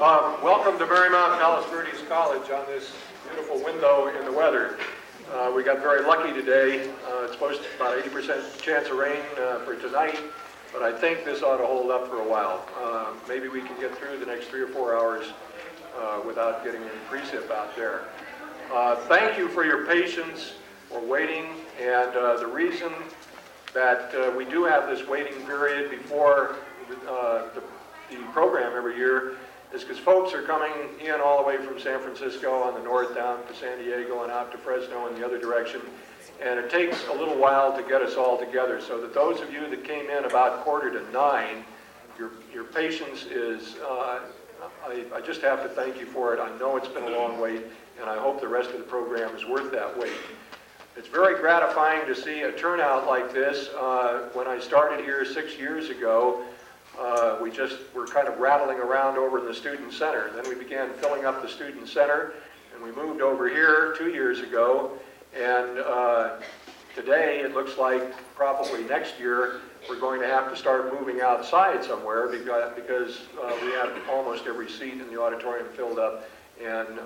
Welcome to Marymount Palos Verdes College on this beautiful window in the weather. We got very lucky today. It's supposed to be about 80% chance of rain for tonight, but I think this ought to hold up for a while. Maybe we can get through the next 3 or 4 hours without getting any precip out there. Thank you for your patience for waiting, and the reason that we do have this waiting period before the program every year is because folks are coming in all the way from San Francisco on the north down to San Diego and out to Fresno in the other direction, and it takes a little while to get us all together. So that those of you that came in about 8:45, your patience is, I just have to thank you for it. I know it's been a long wait, and I hope the rest of the program is worth that wait. It's very gratifying to see a turnout like this. When I started here 6 years ago, we just were kind of rattling around over in the student center. Then we began filling up the student center, and we moved over here 2 years ago. And today it looks like probably next year we're going to have to start moving outside somewhere because we have almost every seat in the auditorium filled up, and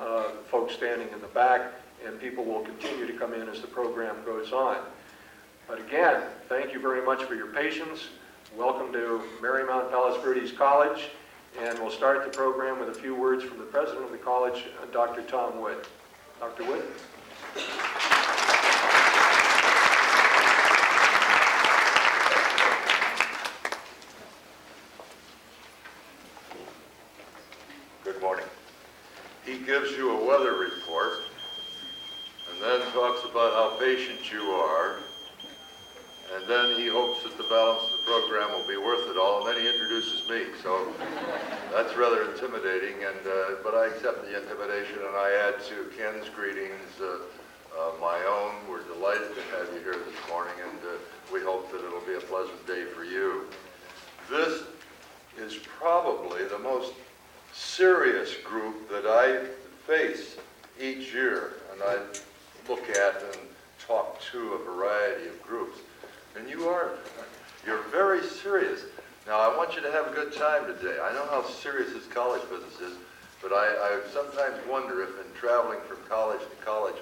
folks standing in the back, and people will continue to come in as the program goes on. But again, thank you very much for your patience. Welcome to Marymount Palos Verdes College, and we'll start the program with a few words from the president of the college, Dr. Tom Wood. Dr. Wood? Good morning. He gives you a weather report and then talks about how patient you are, and then he hopes that the balance of the program will be worth it all, and then he introduces me. So that's rather intimidating, but I accept the intimidation, and I add to Ken's greetings my own. We're delighted to have you here this morning, and we hope that it'll be a pleasant day for you. This is probably the most serious group that I face each year, and I look at and talk to a variety of groups. And you're very serious. Now, I want you to have a good time today. I know how serious this college business is, but I sometimes wonder if in traveling from college to college,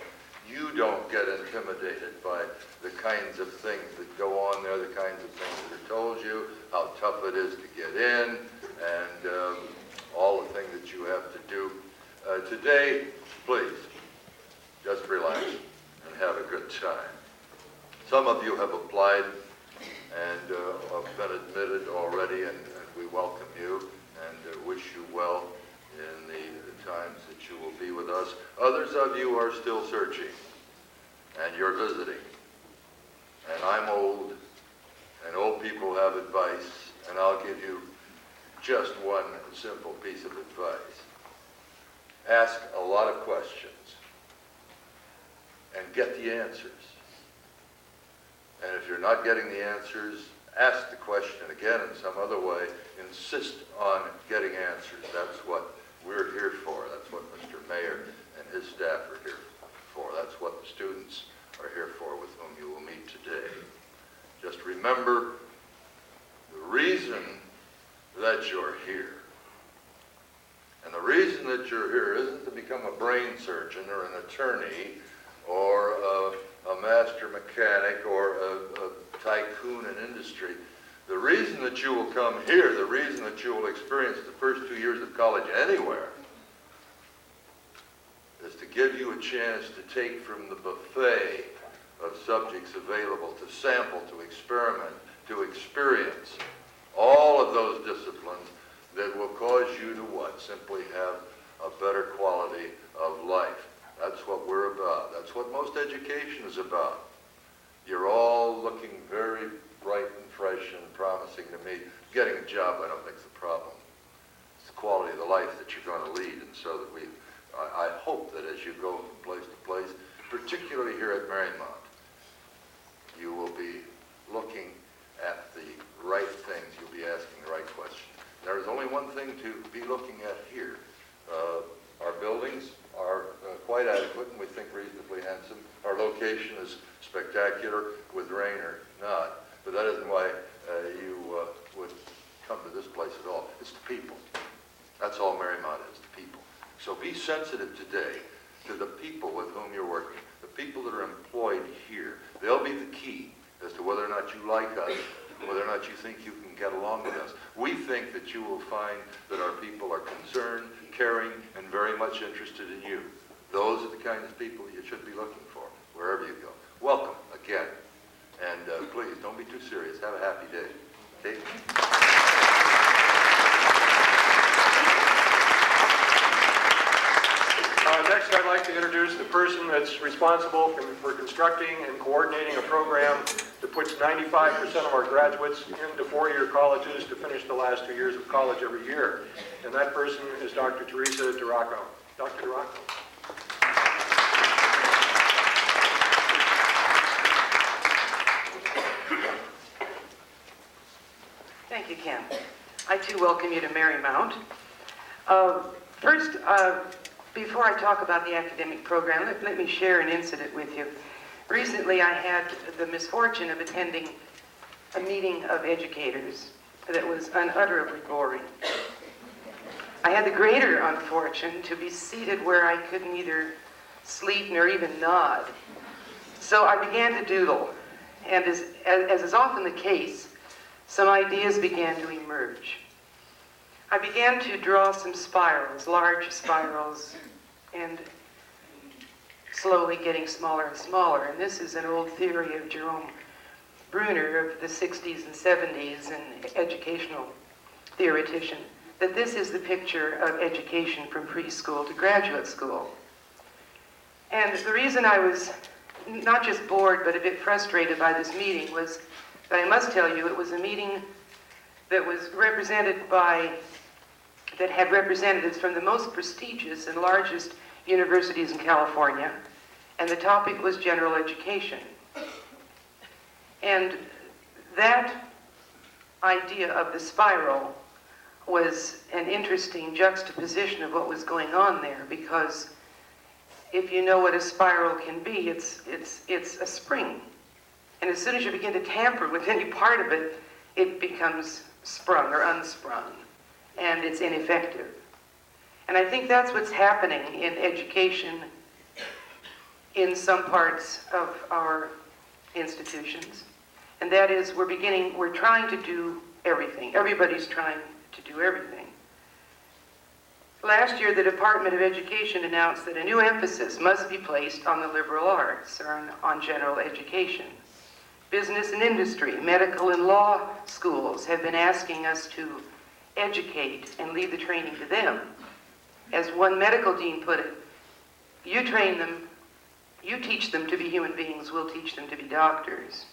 you don't get intimidated by the kinds of things that go on there, the kinds of things that are told you, how tough it is to get in, and all the things that you have to do. Today, please, just relax and have a good time. Some of you have applied and have been admitted already, and we welcome you and wish you well in the times that you will be with us. Others of you are still searching, and you're visiting. And I'm old, and old people have advice, and I'll give you just one simple piece of advice. Ask a lot of questions and get the answers. And if you're not getting the answers, ask the question again in some other way. Insist on getting answers. That's what we're here for. That's what Mr. Mayor and his staff are here for. That's what the students are here for with whom you will meet today. Just remember the reason that you're here. And the reason that you're here isn't to become a brain surgeon or an attorney or a master mechanic or a tycoon in industry. The reason that you will come here, the reason that you will experience the first 2 years of college anywhere, is to give you a chance to take from the buffet of subjects available, to sample, to experiment, to experience all of those disciplines that will cause you to what? Simply have a better quality of life. That's what we're about. That's what most education is about. You're all looking very bright and fresh and promising to me. Getting a job, I don't think is the problem. It's the quality of the life that you're going to lead. And so that I hope that as you go from place to place, particularly here at Marymount, you will be looking at the right things. You'll be asking the right questions. There is only one thing to be looking at here. Our buildings are quite adequate and we think reasonably handsome. Our location is spectacular, with rain or not. But that isn't why you would come to this place at all. It's the people. That's That's all Marymount is, the people. So be sensitive today to the people with whom you're working, the people that are employed here. They'll be the key as to whether or not you like us, whether or not you think you can get along with us. We think that you will find that our people are concerned, caring, and very much interested in you. Those are the kinds of people you should be looking for, wherever you go. Welcome again. And please, don't be too serious. Have a happy day. Okay? Next, I'd like to introduce the person that's responsible for constructing and coordinating a program that puts 95% of our graduates into four-year colleges to finish the last 2 years of college every year. And that person is Dr. Teresa Duraco. Dr. Duraco. Thank you, Ken. I too welcome you to Marymount. First, before I talk about the academic program, let me share an incident with you. Recently, I had the misfortune of attending a meeting of educators that was unutterably boring. I had the greater unfortune to be seated where I could neither sleep nor even nod. So I began to doodle, and as is often the case, some ideas began to emerge. I began to draw some spirals, large spirals, and slowly getting smaller and smaller. And this is an old theory of Jerome Bruner of the 60s and 70s, an educational theoretician, that this is the picture of education from preschool to graduate school. And the reason I was not just bored, but a bit frustrated by this meeting was that I must tell you it was a meeting that was that had representatives from the most prestigious and largest universities in California, and the topic was general education. And that idea of the spiral was an interesting juxtaposition of what was going on there, because if you know what a spiral can be, it's a spring. And as soon as you begin to tamper with any part of it, it becomes sprung or unsprung, and it's ineffective. And I think that's what's happening in education in some parts of our institutions. And that is, we're trying to do everything. Everybody's trying to do everything. Last year, the Department of Education announced that a new emphasis must be placed on the liberal arts, or on general education. Business and industry, medical and law schools have been asking us to educate and leave the training to them. As one medical dean put it, you train them, you teach them to be human beings, we'll teach them to be doctors.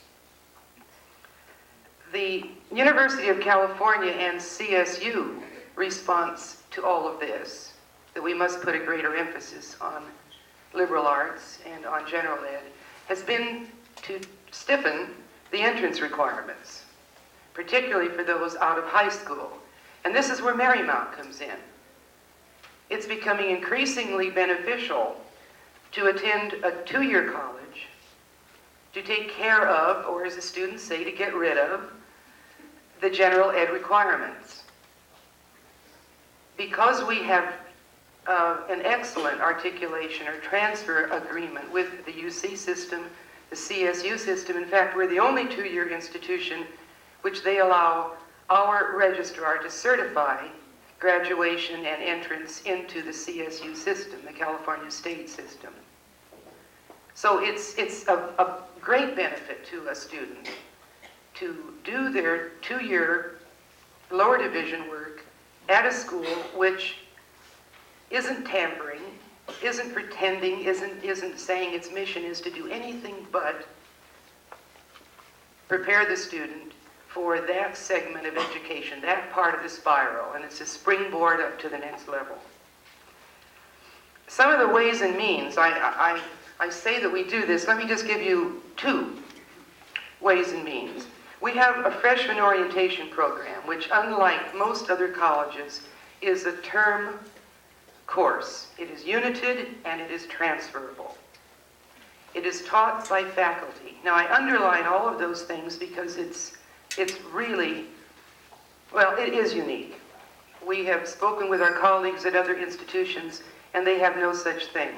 The University of California and CSU response to all of this, that we must put a greater emphasis on liberal arts and on general ed, has been to stiffen the entrance requirements, particularly for those out of high school. And this is where Marymount comes in. It's becoming increasingly beneficial to attend a 2-year college, to take care of, or as the students say, to get rid of, the general ed requirements. Because we have an excellent articulation or transfer agreement with the UC system, the CSU system. In fact, we're the only 2-year institution which they allow our registrar to certify graduation and entrance into the CSU system, the California state system. So it's a great benefit to a student to do their 2-year lower division work at a school which isn't tampering, isn't pretending, isn't saying its mission is to do anything but prepare the student for that segment of education, that part of the spiral, and it's a springboard up to the next level. Some of the ways and means, I say that we do this, let me just give you 2 ways and means. We have a freshman orientation program, which unlike most other colleges, is a term course. It is united and it is transferable. It is taught by faculty. Now I underline all of those things because it's really, well, it is unique. We have spoken with our colleagues at other institutions, and they have no such thing.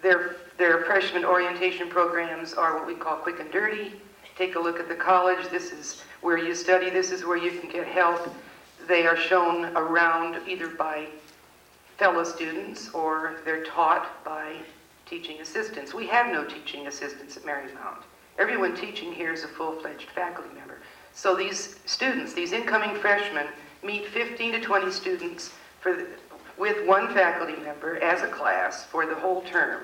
Their freshman orientation programs are what we call quick and dirty. Take a look at the college. This is where you study. This is where you can get help. They are shown around either by fellow students or they're taught by teaching assistants. We have no teaching assistants at Marymount. Everyone teaching here is a full-fledged faculty member. So these students, these incoming freshmen, meet 15 to 20 students with one faculty member as a class for the whole term.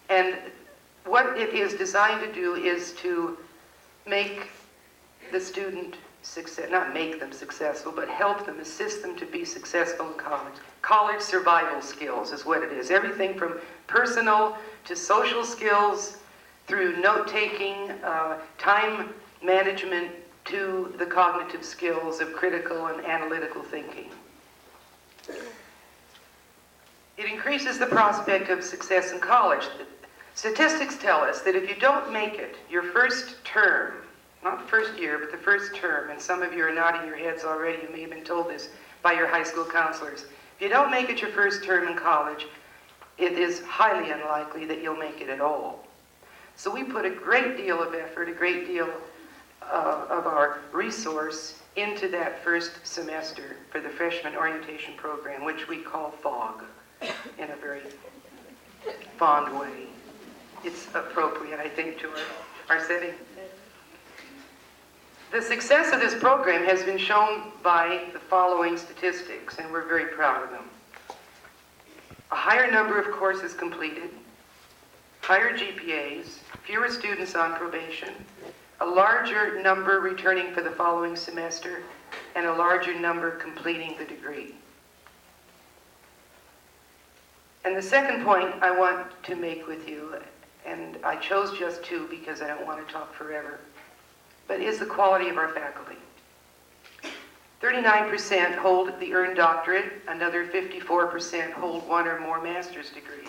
And what it is designed to do is to make the student not make them successful, but help them, assist them to be successful in college. College survival skills is what it is. Everything from personal to social skills, through note-taking, time management, to the cognitive skills of critical and analytical thinking. It increases the prospect of success in college. Statistics tell us that if you don't make it your first term, not the first year, but the first term, and some of you are nodding your heads already, you may have been told this by your high school counselors. If you don't make it your first term in college, it is highly unlikely that you'll make it at all. So we put a great deal of effort, a great deal of our resource into that first semester for the freshman orientation program, which we call FOG in a very fond way. It's appropriate, I think, to our setting. The success of this program has been shown by the following statistics, and we're very proud of them. A higher number of courses completed, higher GPAs, fewer students on probation, a larger number returning for the following semester, and a larger number completing the degree. And the second point I want to make with you, and I chose just two because I don't want to talk forever, but is the quality of our faculty. 39% hold the earned doctorate, another 54% hold one or more master's degrees.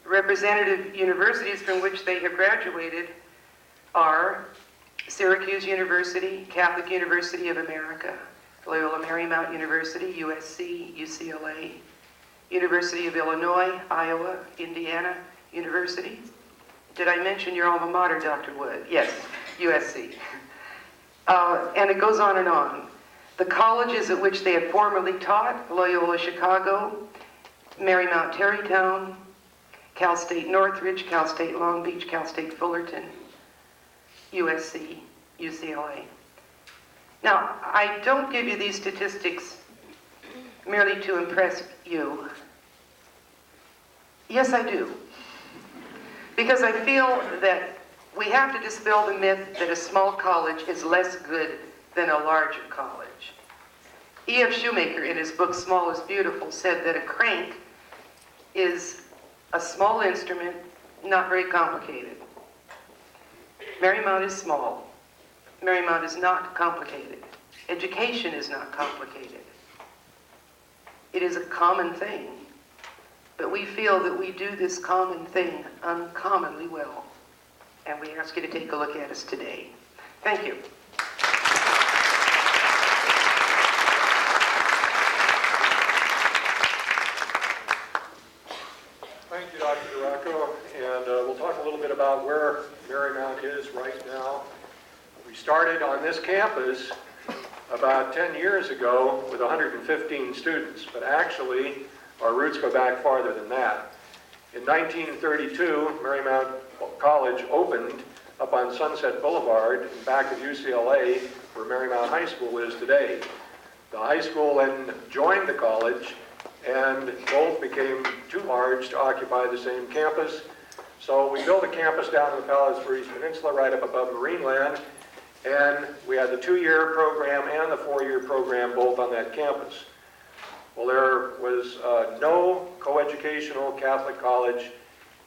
Representative universities from which they have graduated are Syracuse University, Catholic University of America, Loyola Marymount University, USC, UCLA, University of Illinois, Iowa, Indiana University. Did I mention your alma mater, Dr. Wood? Yes, USC. And it goes on and on. The colleges at which they had formerly taught, Loyola Chicago, Marymount Tarrytown, Cal State Northridge, Cal State Long Beach, Cal State Fullerton, USC, UCLA. Now, I don't give you these statistics merely to impress you. Yes, I do. Because I feel that we have to dispel the myth that a small college is less good than a larger college. E.F. Shoemaker, in his book Small is Beautiful, said that a crank is a small instrument, not very complicated. Marymount is small. Marymount is not complicated. Education is not complicated. It is a common thing. But we feel that we do this common thing uncommonly well. And we ask you to take a look at us today. Thank you. Thank you, Dr. Duraco. And we'll talk a little bit about where Marymount is right now. We started on this campus about 10 years ago with 115 students, but actually our roots go back farther than that. In 1932, Marymount College opened up on Sunset Boulevard in back of UCLA, where Marymount High School is today. The high school then joined the college, and both became too large to occupy the same campus. So we built a campus down in the Palos Verdes Peninsula right up above Marineland, and we had the 2-year program and the 4-year program both on that campus. Well, there was no coeducational Catholic college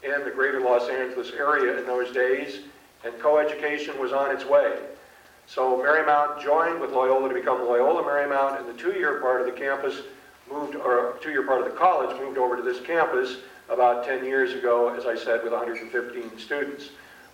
in the greater Los Angeles area in those days, and coeducation was on its way. So Marymount joined with Loyola to become Loyola Marymount, and the 2-year part of the campus moved, or 2-year part of the college moved over to this campus about 10 years ago, as I said, with 115 students.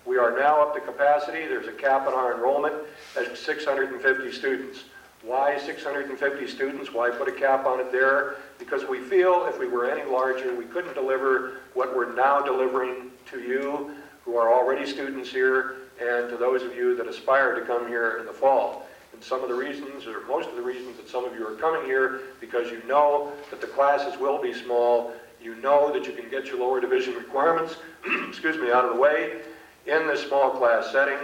We are now up to capacity. There's a cap on our enrollment at 650 students. Why 650 students? Why put a cap on it there? Because we feel if we were any larger, we couldn't deliver what we're now delivering to you who are already students here and to those of you that aspire to come here in the fall. And some of the reasons, or most of the reasons that some of you are coming here, because you know that the classes will be small, you know that you can get your lower division requirements, excuse me, out of the way in this small class setting,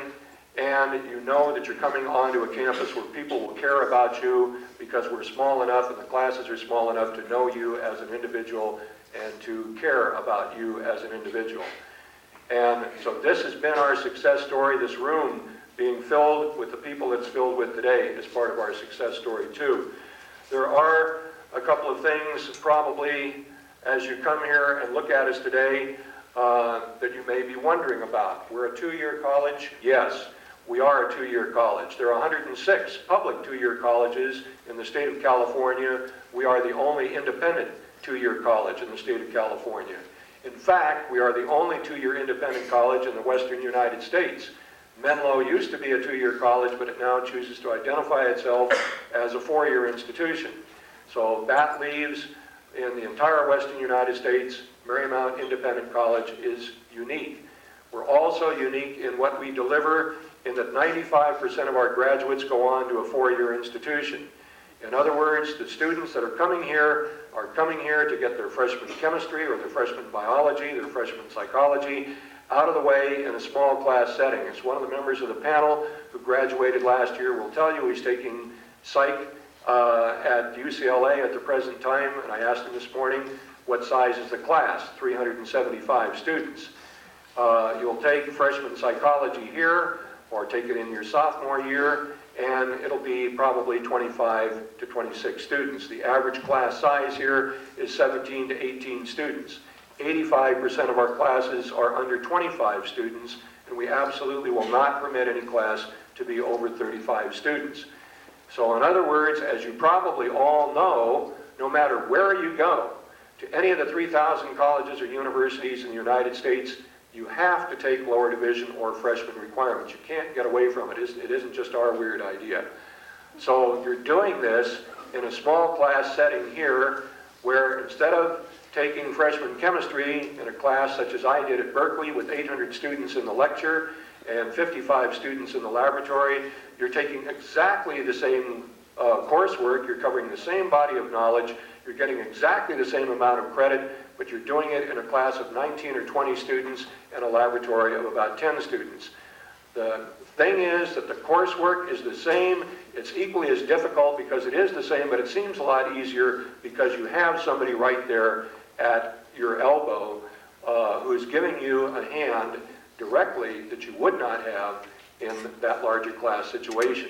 and you know that you're coming onto a campus where people will care about you because we're small enough and the classes are small enough to know you as an individual and to care about you as an individual. And so this has been our success story. This room being filled with the people it's filled with today is part of our success story too. There are a couple of things probably as you come here and look at us today that you may be wondering about. We're a two-year college. Yes, we are a two-year college. There are 106 public two-year colleges in the state of California. We are the only independent two-year college in the state of California. In fact, we are the only two-year independent college in the western United States. Menlo used to be a two-year college, but it now chooses to identify itself as a four-year institution. So that leaves, in the entire western United States, Marymount Independent College is unique. We're also unique in what we deliver in that 95% of our graduates go on to a four-year institution. In other words, the students that are coming here to get their freshman chemistry or their freshman biology, their freshman psychology out of the way in a small class setting. As one of the members of the panel who graduated last year will tell you, he's taking psych at UCLA at the present time, and I asked him this morning, what size is the class? 375 students. You'll take freshman psychology here, or take it in your sophomore year, and it'll be probably 25 to 26 students. The average class size here is 17 to 18 students. 85% of our classes are under 25 students, and we absolutely will not permit any class to be over 35 students. So in other words, as you probably all know, no matter where you go, to any of the 3,000 colleges or universities in the United States, you have to take lower division or freshman requirements. You can't get away from it. It isn't just our weird idea. So you're doing this in a small class setting here where instead of taking freshman chemistry in a class such as I did at Berkeley with 800 students in the lecture and 55 students in the laboratory, you're taking exactly the same coursework, you're covering the same body of knowledge, you're getting exactly the same amount of credit, but you're doing it in a class of 19 or 20 students and a laboratory of about 10 students. The thing is that the coursework is the same. It's equally as difficult because it is the same, but it seems a lot easier because you have somebody right there at your elbow who's giving you a hand directly that you would not have in that larger class situation.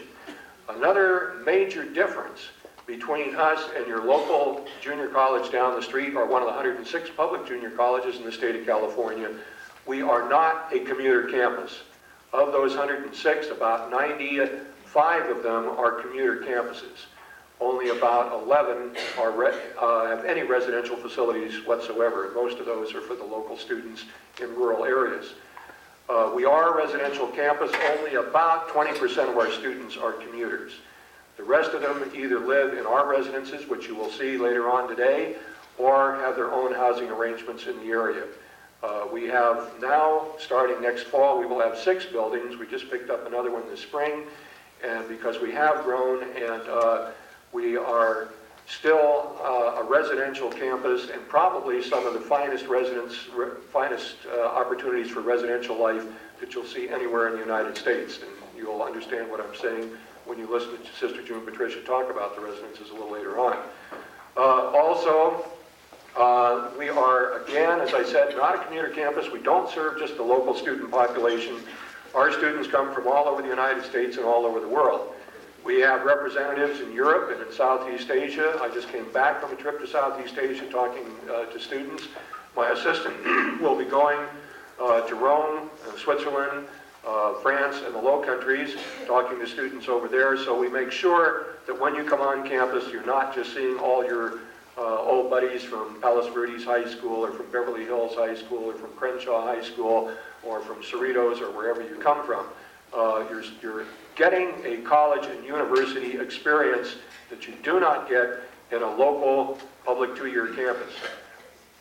Another major difference between us and your local junior college down the street, or one of the 106 public junior colleges in the state of California, we are not a commuter campus. Of those 106, about 95 of them are commuter campuses. Only about 11 have any residential facilities whatsoever. Most of those are for the local students in rural areas. We are a residential campus. Only about 20% of our students are commuters. The rest of them either live in our residences, which you will see later on today, or have their own housing arrangements in the area. We have now, starting next fall, we will have 6 buildings. We just picked up another one this spring, and because we have grown and we are still a residential campus and probably some of the finest opportunities for residential life that you'll see anywhere in the United States. And you'll understand what I'm saying when you listen to Sister June Patricia talk about the residences a little later on. We are, again, as I said, not a commuter campus. We don't serve just the local student population. Our students come from all over the United States and all over the world. We have representatives in Europe and in Southeast Asia. I just came back from a trip to Southeast Asia talking to students. My assistant will be going to Rome, Switzerland, France, and the Low Countries, talking to students over there. So we make sure that when you come on campus, you're not just seeing all your old buddies from Palos Verdes High School or from Beverly Hills High School or from Crenshaw High School or from Cerritos or wherever you come from. You're getting a college and university experience that you do not get in a local public two-year campus.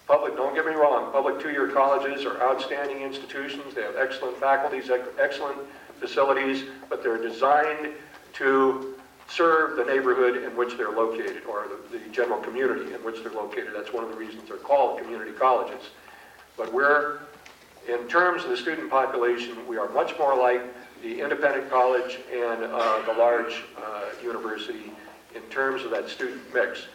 Don't get me wrong, public two-year colleges are outstanding institutions. They have excellent faculties, excellent facilities, but they're designed to serve the neighborhood in which they're located, or the general community in which they're located. That's one of the reasons they're called community colleges. But in terms of the student population, we are much more like the independent college and the large university in terms of that student mix.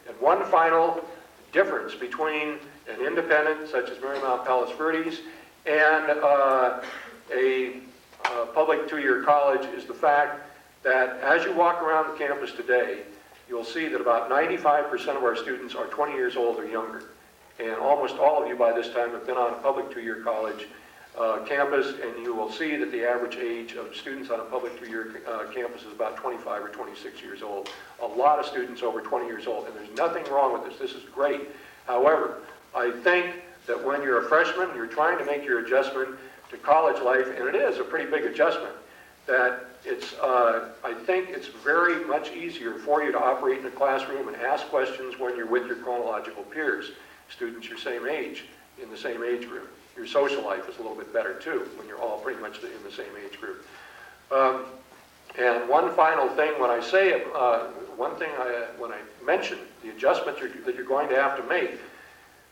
And one final difference between an independent, such as Marymount Palos Verdes, and a public two-year college is the fact that as you walk around the campus today, you'll see that about 95% of our students are 20 years old or younger. And almost all of you by this time have been on a public two-year college campus, and you will see that the average age of students on a public two-year campus is about 25 or 26 years old. A lot of students over 20 years old, and there's nothing wrong with this. This is great. However, I think that when you're a freshman, you're trying to make your adjustment to college life, and it is a pretty big adjustment, that I think it's very much easier for you to operate in a classroom and ask questions when you're with your chronological peers, students your same age, in the same age group. Your social life is a little bit better too, when you're all pretty much in the same age group. And one final thing, when I mention the adjustment that you're going to have to make,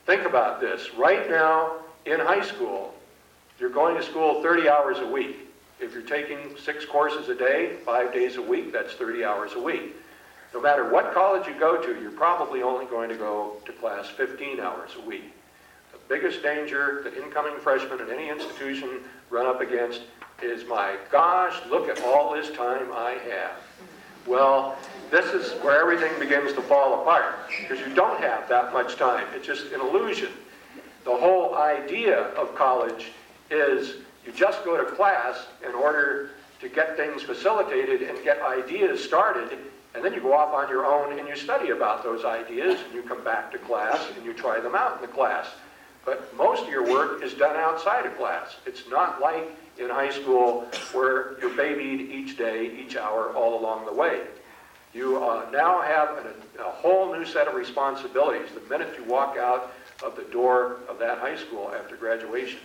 think about this. Right now, in high school, you're going to school 30 hours a week. If you're taking 6 courses a day, 5 days a week, that's 30 hours a week. No matter what college you go to, you're probably only going to go to class 15 hours a week. The biggest danger that incoming freshmen in any institution run up against is, my gosh, look at all this time I have. Well, this is where everything begins to fall apart, because you don't have that much time. It's just an illusion. The whole idea of college is you just go to class in order to get things facilitated and get ideas started, and then you go off on your own and you study about those ideas, and you come back to class and you try them out in the class. But most of your work is done outside of class. It's not like in high school where you're babied each day, each hour, all along the way. You now have a whole new set of responsibilities the minute you walk out of the door of that high school after graduation.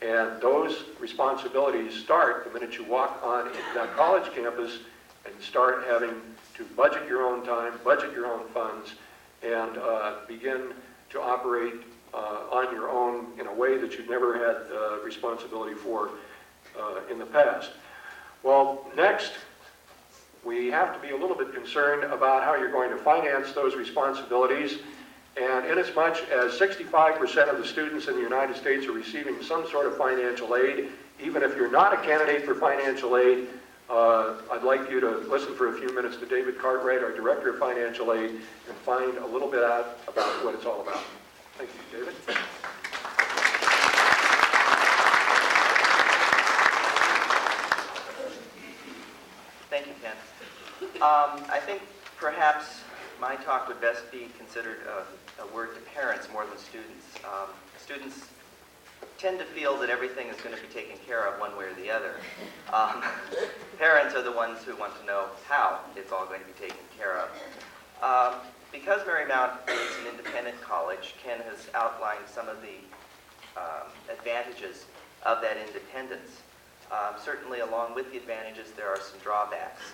And those responsibilities start the minute you walk on into that college campus and start having to budget your own time, budget your own funds, and begin to operate on your own in a way that you've never had responsibility for in the past. Well, next, we have to be a little bit concerned about how you're going to finance those responsibilities. And inasmuch as 65% of the students in the United States are receiving some sort of financial aid, even if you're not a candidate for financial aid, I'd like you to listen for a few minutes to David Cartwright, our Director of Financial Aid, and find a little bit out about what it's all about. Thank you, David. Thank you, Ken. I think perhaps my talk would best be considered a word to parents more than students. Students tend to feel that everything is going to be taken care of one way or the other. Parents are the ones who want to know how it's all going to be taken care of. Because Marymount is an independent college, Ken has outlined some of the advantages of that independence. Certainly, along with the advantages, there are some drawbacks.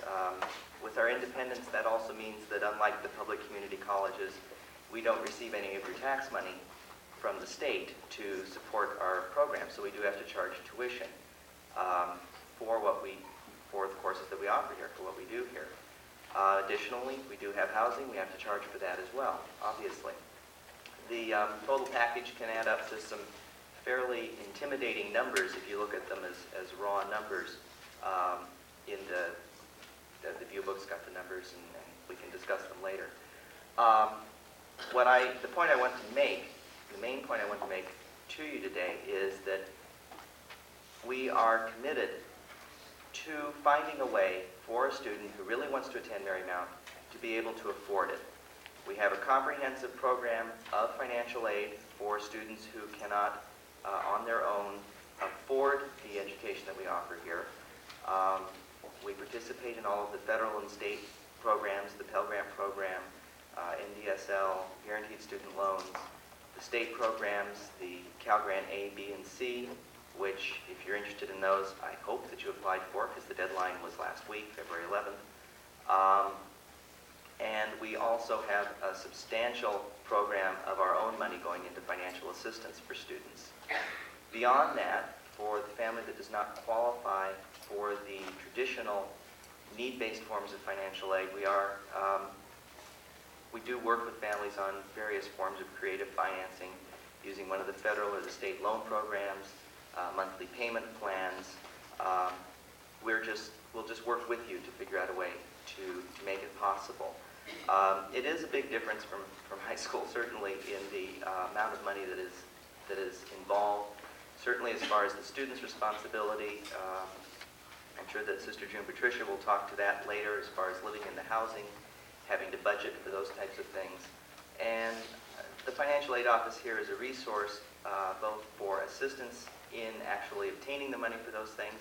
With our independence, that also means that unlike the public community colleges, we don't receive any of your tax money from the state to support our program, so we do have to charge tuition for the courses that we offer here, for what we do here. Additionally, we do have housing. We have to charge for that as well, obviously. The total package can add up to some fairly intimidating numbers if you look at them as raw numbers. In the view book's got the numbers, and we can discuss them later. The point I want to make, the main point I want to make to you today is that we are committed to finding a way for a student who really wants to attend Marymount to be able to afford it. We have a comprehensive program of financial aid for students who cannot, on their own, afford the education that we offer here. We participate in all of the federal and state programs, the Pell Grant program, NDSL, guaranteed student loans, the state programs, the Cal Grant A, B, and C, which, if you're interested in those, I hope that you applied for, because the deadline was last week, February 11th. And we also have a substantial program of our own money going into financial assistance for students. Beyond that, for the family that does not qualify for the traditional need-based forms of financial aid, we do work with families on various forms of creative financing using one of the federal or the state loan programs, monthly payment plans. We'll just work with you to figure out a way to make it possible. It is a big difference from high school, certainly, in the amount of money that is involved. Certainly as far as the student's responsibility, I'm sure that Sister June Patricia will talk to that later as far as living in the housing, having to budget for those types of things. And the financial aid office here is a resource both for assistance in actually obtaining the money for those things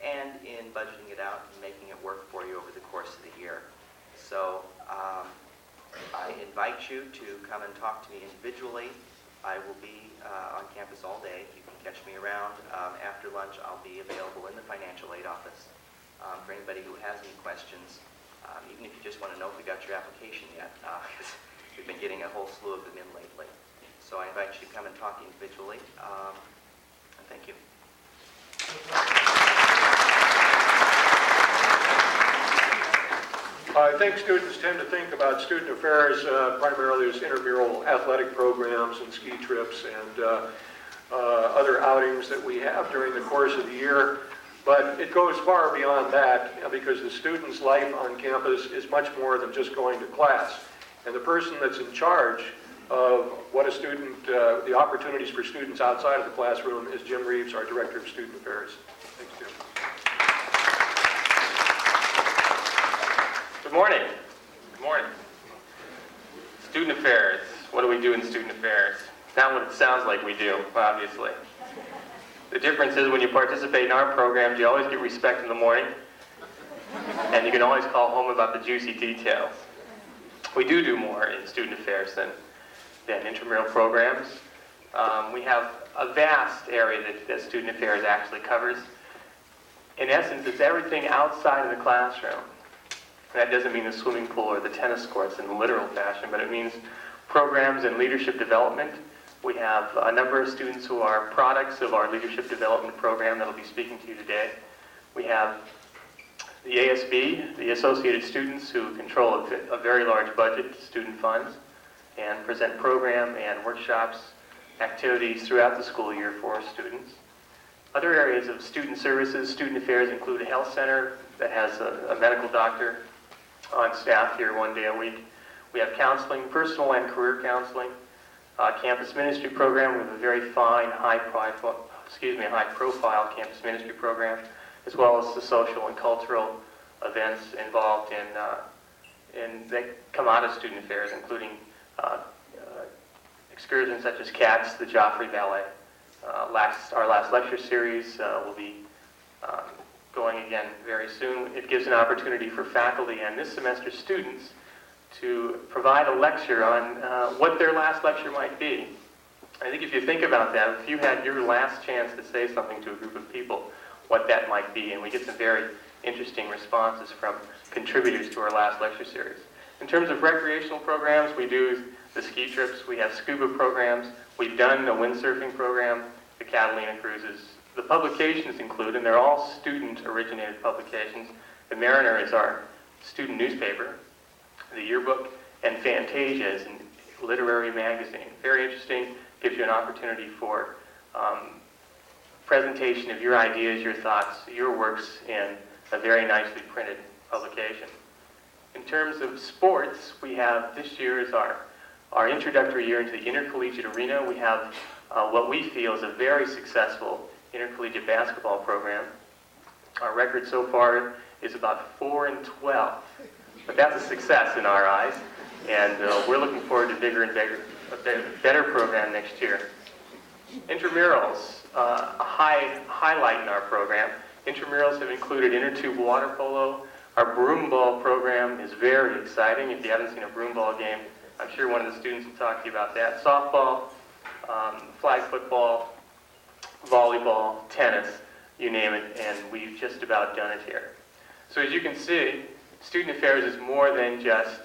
and in budgeting it out and making it work for you over the course of the year. So I invite you to come and talk to me individually. I will be on campus all day. You can catch me around. After lunch, I'll be available in the financial aid office for anybody who has any questions, even if you just want to know if we got your application yet, because we've been getting a whole slew of them in lately. So I invite you to come and talk individually, and thank you. I think students tend to think about student affairs primarily as intramural athletic programs and ski trips and other outings that we have during the course of the year. But it goes far beyond that because the student's life on campus is much more than just going to class. And the person that's in charge of what a student, the opportunities for students outside of the classroom is Jim Reeves, our Director of Student Affairs. Thanks, Jim. Good morning. Good morning. Student affairs. What do we do in student affairs? Not what it sounds like we do, obviously. The difference is when you participate in our programs, you always get respect in the morning, and you can always call home about the juicy details. We do more in student affairs than intramural programs. We have a vast area that student affairs actually covers. In essence, it's everything outside of the classroom. That doesn't mean the swimming pool or the tennis courts in the literal fashion, but it means programs in leadership development. We have a number of students who are products of our leadership development program that will be speaking to you today. We have the ASB, the associated students who control a very large budget, student funds, and present program and workshops, activities throughout the school year for students. Other areas of student services, student affairs include a health center that has a medical doctor on staff here one day a week. We have counseling, personal and career counseling, campus ministry program. We have a very fine, high-profile campus ministry program, as well as the social and cultural events involved in that come out of student affairs, including excursions such as CATS, the Joffrey Ballet. Our last lecture series will be going again very soon. It gives an opportunity for faculty and this semester students to provide a lecture on what their last lecture might be. I think if you think about that, if you had your last chance to say something to a group of people, what that might be, and we get some very interesting responses from contributors to our last lecture series. In terms of recreational programs, we do the ski trips, we have scuba programs, we've done a windsurfing program, the Catalina cruises. The publications include, and they're all student-originated publications, the Mariner is our student newspaper, the yearbook, and Fantasia is a literary magazine. Very interesting, gives you an opportunity for presentation of your ideas, your thoughts, your works in a very nicely printed publication. In terms of sports, we have, this year is our introductory year into the intercollegiate arena. We have what we feel is a very successful intercollegiate basketball program. Our record so far is about 4-12, but that's a success in our eyes, and we're looking forward to bigger and bigger, a better program next year. Intramurals, a highlight in our program. Intramurals have included inner tube water polo, Our broom ball program is very exciting. If you haven't seen a broom ball game, I'm sure one of the students will talk to you about that. Softball, flag football, volleyball, tennis, you name it, and we've just about done it here. So as you can see, Student Affairs is more than just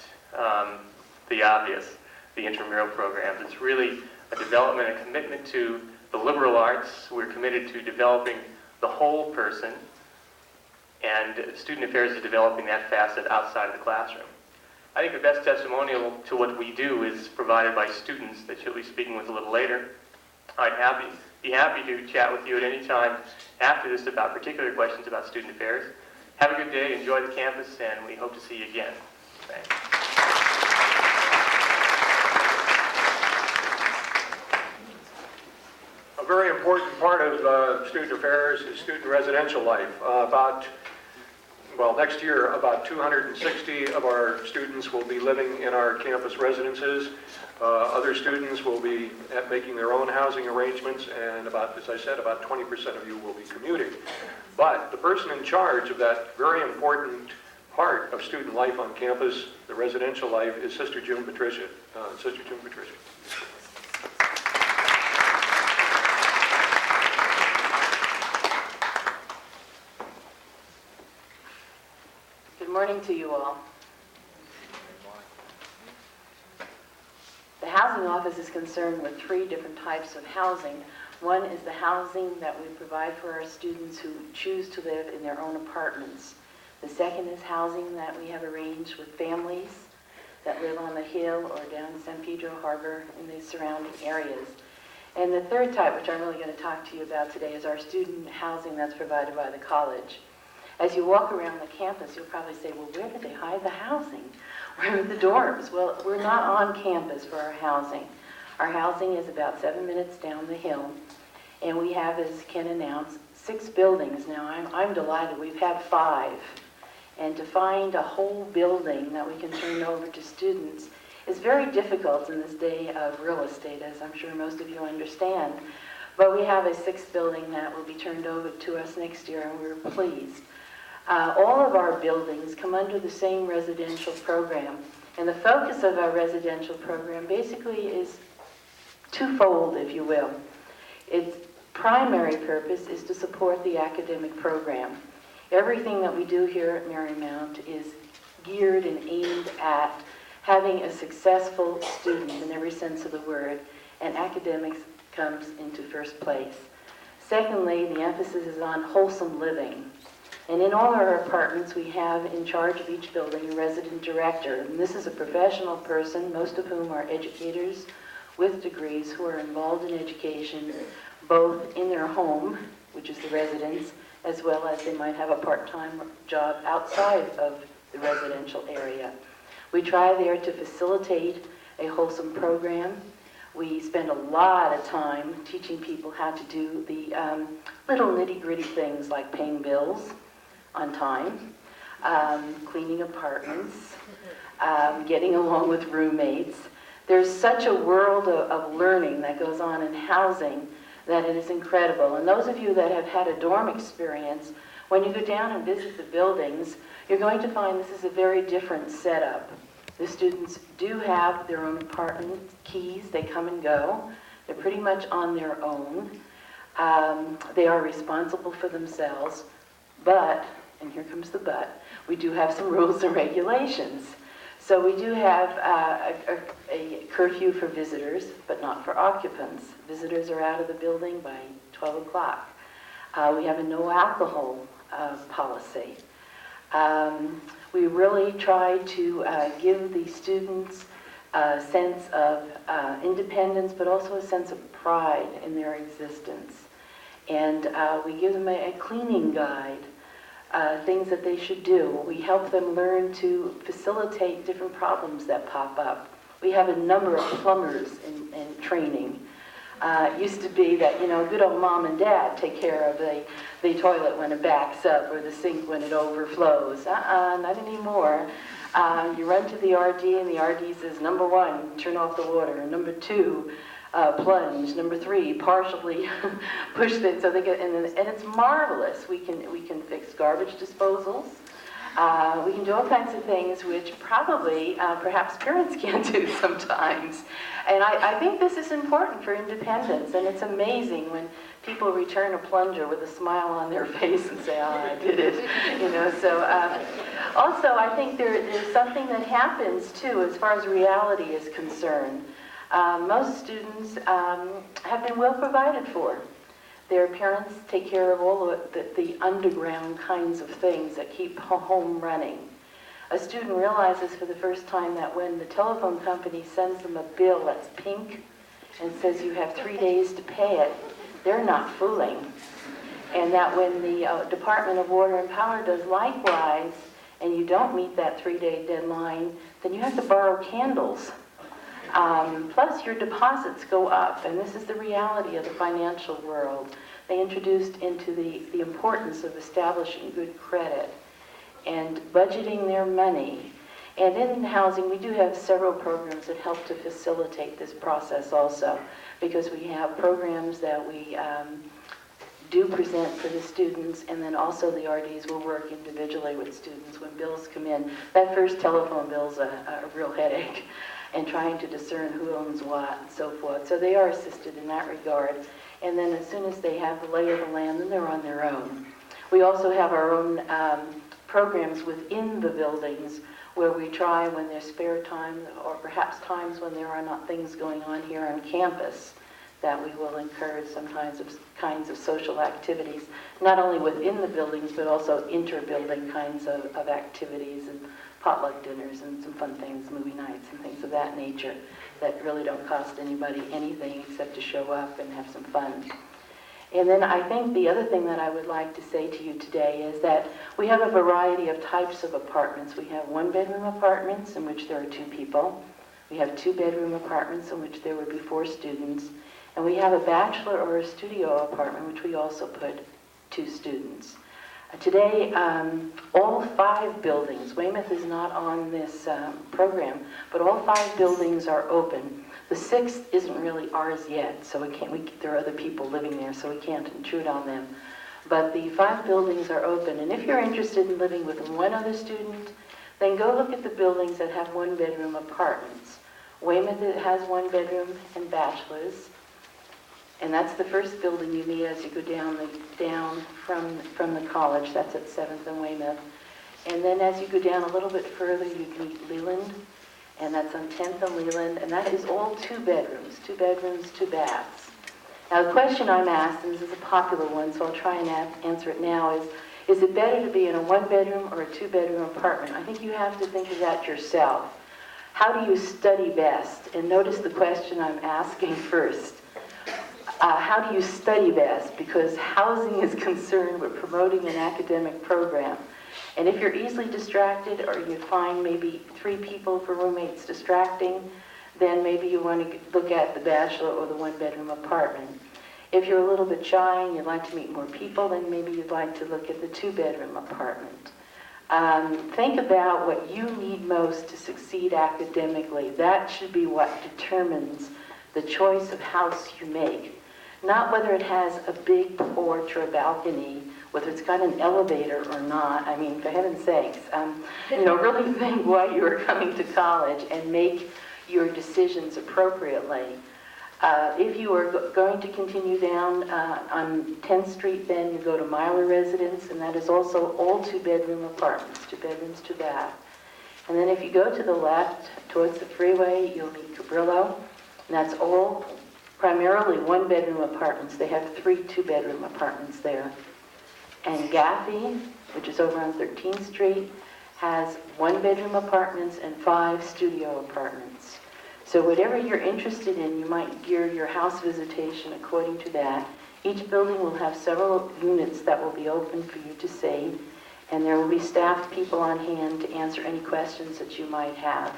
the obvious, the intramural programs. It's really a development, a commitment to the liberal arts. We're committed to developing the whole person, and Student Affairs is developing that facet outside of the classroom. I think the best testimonial to what we do is provided by students that you'll be speaking with a little later. I'd be happy to chat with you at any time after this about particular questions about Student Affairs. Have a good day, enjoy the campus, and we hope to see you again. Thanks. A very important part of Student Affairs is student residential life. Next year, about 260 of our students will be living in our campus residences. Other students will be making their own housing arrangements, and as I said, about 20% of you will be commuting. But the person in charge of that very important part of student life on campus, the residential life, is Sister June Patricia. Sister June Patricia. Good morning to you all. The housing office is concerned with 3 different types of housing. One is the housing that we provide for our students who choose to live in their own apartments. The second is housing that we have arranged with families that live on the Hill or down in San Pedro Harbor in the surrounding areas. And the third type, which I'm really going to talk to you about today, is our student housing that's provided by the college. As you walk around the campus, you'll probably say, well, where did they hide the housing? Where are the dorms? Well, we're not on campus for our housing. Our housing is about 7 minutes down the hill, and we have, as Ken announced, 6 buildings. Now, I'm delighted. We've had 5, and to find a whole building that we can turn over to students is very difficult in this day of real estate, as I'm sure most of you understand. But we have a 6th building that will be turned over to us next year, and we're pleased. All of our buildings come under the same residential program, and the focus of our residential program basically is twofold, if you will. Its primary purpose is to support the academic program. Everything that we do here at Marymount is geared and aimed at having a successful student in every sense of the word, and academics comes into first place. Secondly, the emphasis is on wholesome living. And in all our apartments, we have in charge of each building a resident director. And this is a professional person, most of whom are educators with degrees who are involved in education, both in their home, which is the residence, as well as they might have a part-time job outside of the residential area. We try there to facilitate a wholesome program. We spend a lot of time teaching people how to do the little nitty-gritty things like paying bills on time, cleaning apartments, getting along with roommates. There's such a world of learning that goes on in housing that it is incredible. And those of you that have had a dorm experience, when you go down and visit the buildings, you're going to find this is a very different setup. The students do have their own apartment keys. They come and go. They're pretty much on their own. They are responsible for themselves. But, and here comes the but, we do have some rules and regulations. So we do have a curfew for visitors, but not for occupants. Visitors are out of the building by 12 o'clock. We have a no alcohol policy. We really try to give the students a sense of independence, but also a sense of pride in their existence. And we give them a cleaning guide, things that they should do. We help them learn to facilitate different problems that pop up. We have a number of plumbers in training. It used to be that, good old mom and dad take care of the toilet when it backs up or the sink when it overflows. Not anymore. You run to the RD and the RD says, number 1, turn off the water. Number 2, plunge. Number 3, partially push it so they get, and it's marvelous. We can fix garbage disposals. We can do all kinds of things which probably, perhaps parents can't do sometimes. And I think this is important for independence, and it's amazing when people return a plunger with a smile on their face and say, oh, I did it. You know, so also I think there's something that happens too as far as reality is concerned. Most students have been well provided for. Their parents take care of all the underground kinds of things that keep home running. A student realizes for the first time that when the telephone company sends them a bill that's pink and says you have 3 days to pay it, they're not fooling. And that when the Department of Water and Power does likewise, and you don't meet that 3-day deadline, then you have to borrow candles. Plus your deposits go up, and this is the reality of the financial world. They introduced into the importance of establishing good credit and budgeting their money. And in housing, we do have several programs that help to facilitate this process also, because we have programs that we do present for the students, and then also the RDs will work individually with students when bills come in. That first telephone bill is a real headache, and trying to discern who owns what and so forth. So they are assisted in that regard. And then as soon as they have the lay of the land, then they're on their own. We also have our own programs within the buildings where we try, when there's spare time, or perhaps times when there are not things going on here on campus, that we will encourage sometimes kinds of social activities, not only within the buildings, but also inter-building kinds of activities, and potluck dinners and some fun things, movie nights and things of that nature that really don't cost anybody anything except to show up and have some fun. And then I think the other thing that I would like to say to you today is that we have a variety of types of apartments. We have 1-bedroom apartments in which there are 2 people. We have 2-bedroom apartments in which there would be 4 students. And we have a bachelor or a studio apartment which we also put 2 students. Today, all 5 buildings, Weymouth is not on this program, but all 5 buildings are open. The 6th isn't really ours yet, so there are other people living there, so we can't intrude on them. But the 5 buildings are open, and if you're interested in living with 1 other student, then go look at the buildings that have 1-bedroom apartments. Weymouth has 1-bedroom and bachelors. And that's the first building you meet as you go down from the college. That's at 7th and Weymouth. And then as you go down a little bit further, you meet Leland, and that's on 10th and Leland, and that is all 2 bedrooms, 2 bedrooms, 2 baths. Now the question I'm asked, and this is a popular one, so I'll try and answer it now, is it better to be in a 1-bedroom or a 2-bedroom apartment? I think you have to think of that yourself. How do you study best? And notice the question I'm asking first. How do you study best? Because housing is concerned with promoting an academic program. And if you're easily distracted, or you find maybe 3 people for roommates distracting, then maybe you want to look at the bachelor or the 1-bedroom apartment. If you're a little bit shy and you'd like to meet more people, then maybe you'd like to look at the 2-bedroom apartment. Think about what you need most to succeed academically. That should be what determines the choice of house you make. Not whether it has a big porch or a balcony, whether it's got an elevator or not. I mean, for heaven's sakes, really think why you are coming to college and make your decisions appropriately. If you are going to continue down on 10th Street, then you go to Myler Residence, and that is also all 2-bedroom apartments, 2 bedrooms, 2 baths. And then if you go to the left towards the freeway, you'll meet Cabrillo, and that's all primarily 1-bedroom apartments. They have 3 2-bedroom apartments there. And Gaffey, which is over on 13th Street, has 1-bedroom apartments and 5 studio apartments. So whatever you're interested in, you might gear your house visitation according to that. Each building will have several units that will be open for you to see, and there will be staffed people on hand to answer any questions that you might have.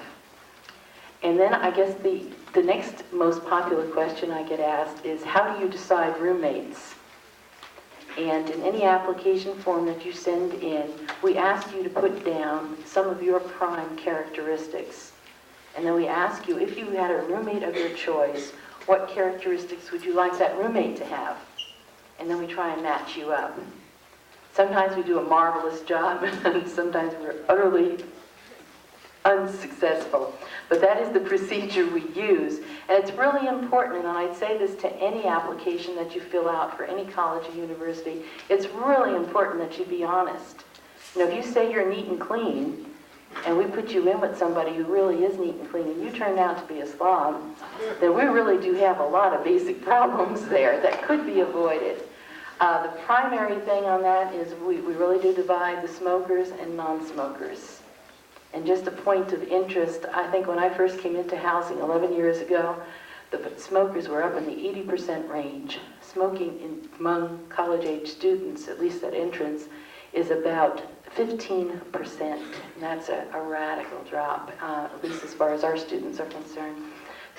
And then I guess the next most popular question I get asked is, how do you decide roommates? And in any application form that you send in, we ask you to put down some of your prime characteristics. And then we ask you, if you had a roommate of your choice, what characteristics would you like that roommate to have? And then we try and match you up. Sometimes we do a marvelous job, and sometimes we're utterly unsuccessful. But that is the procedure we use. And it's really important, and I'd say this to any application that you fill out for any college or university, it's really important that you be honest. You know, if you say you're neat and clean, and we put you in with somebody who really is neat and clean, and you turn out to be a slob, then we really do have a lot of basic problems there that could be avoided. The primary thing on that is we really do divide the smokers and non-smokers. And just a point of interest, I think when I first came into housing 11 years ago, the smokers were up in the 80% range. Smoking among college-age students, at least at entrance, is about 15%. And that's a radical drop, at least as far as our students are concerned.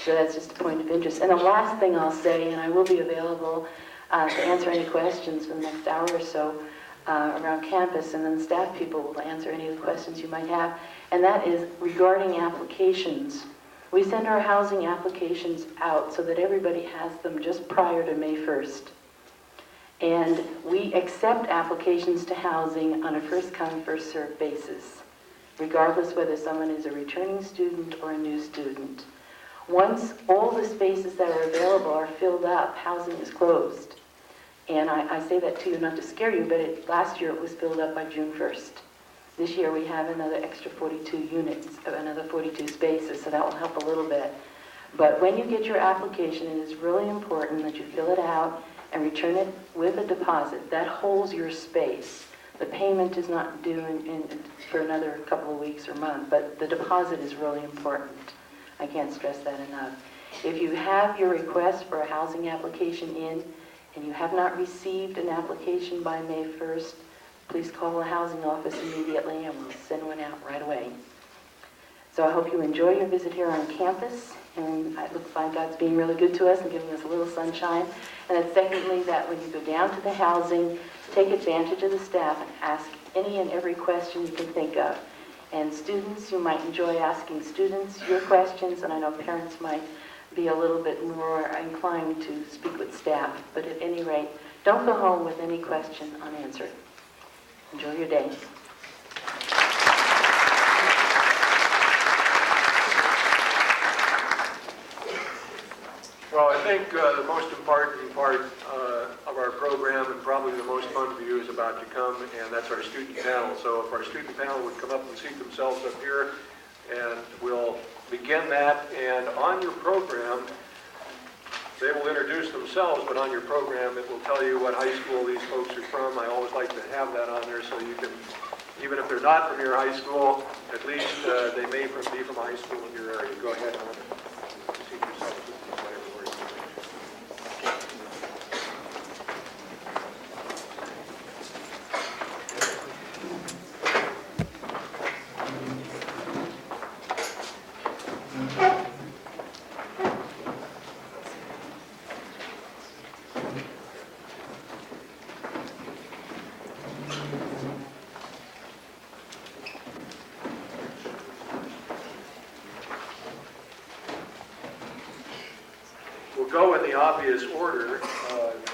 So that's just a point of interest. And the last thing I'll say, and I will be available to answer any questions for the next hour or so around campus, and then the staff people will answer any of the questions you might have, and that is regarding applications. We send our housing applications out so that everybody has them just prior to May 1st. And we accept applications to housing on a first-come, first-served basis, regardless whether someone is a returning student or a new student. Once all the spaces that are available are filled up, housing is closed. And I say that to you not to scare you, but last year it was filled up by June 1st. This year we have another extra 42 units, another 42 spaces, so that will help a little bit. But when you get your application, it is really important that you fill it out and return it with a deposit. That holds your space. The payment is not due for another couple of weeks or month, but the deposit is really important. I can't stress that enough. If you have your request for a housing application in, and you have not received an application by May 1st, please call the housing office immediately and we'll send one out right away. So I hope you enjoy your visit here on campus, and it looks like God's being really good to us and giving us a little sunshine. And then secondly, that when you go down to the housing, take advantage of the staff and ask any and every question you can think of. And students, you might enjoy asking students your questions, and I know parents might be a little bit more inclined to speak with staff. But at any rate, don't go home with any question unanswered. Enjoy your day. Well, I think the most important part of our program, and probably the most fun for you, is about to come, and that's our student panel. So if our student panel would come up and seat themselves up here, and we'll begin that. And on your program, they will introduce themselves, but on your program it will tell you what high school these folks are from. I always like to have that on there so you can, even if they're not from your high school, at least they may be from a high school in your area. Go ahead on and seat yourself. Go in the obvious order,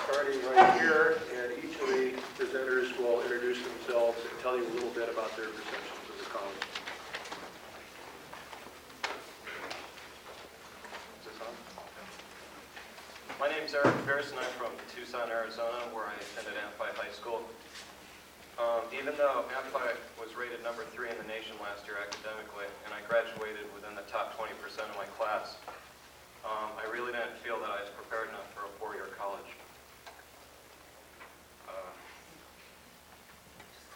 starting right here, and each of the presenters will introduce themselves and tell you a little bit about their perceptions of the college. Is this on? My name's Eric Pierce, and I'm from Tucson, Arizona, where I attended Amphi High School. Even though Amphi was rated number 3 in the nation last year academically, and I graduated within the top 20% of my class, I really didn't feel that I was prepared enough for a 4-year college.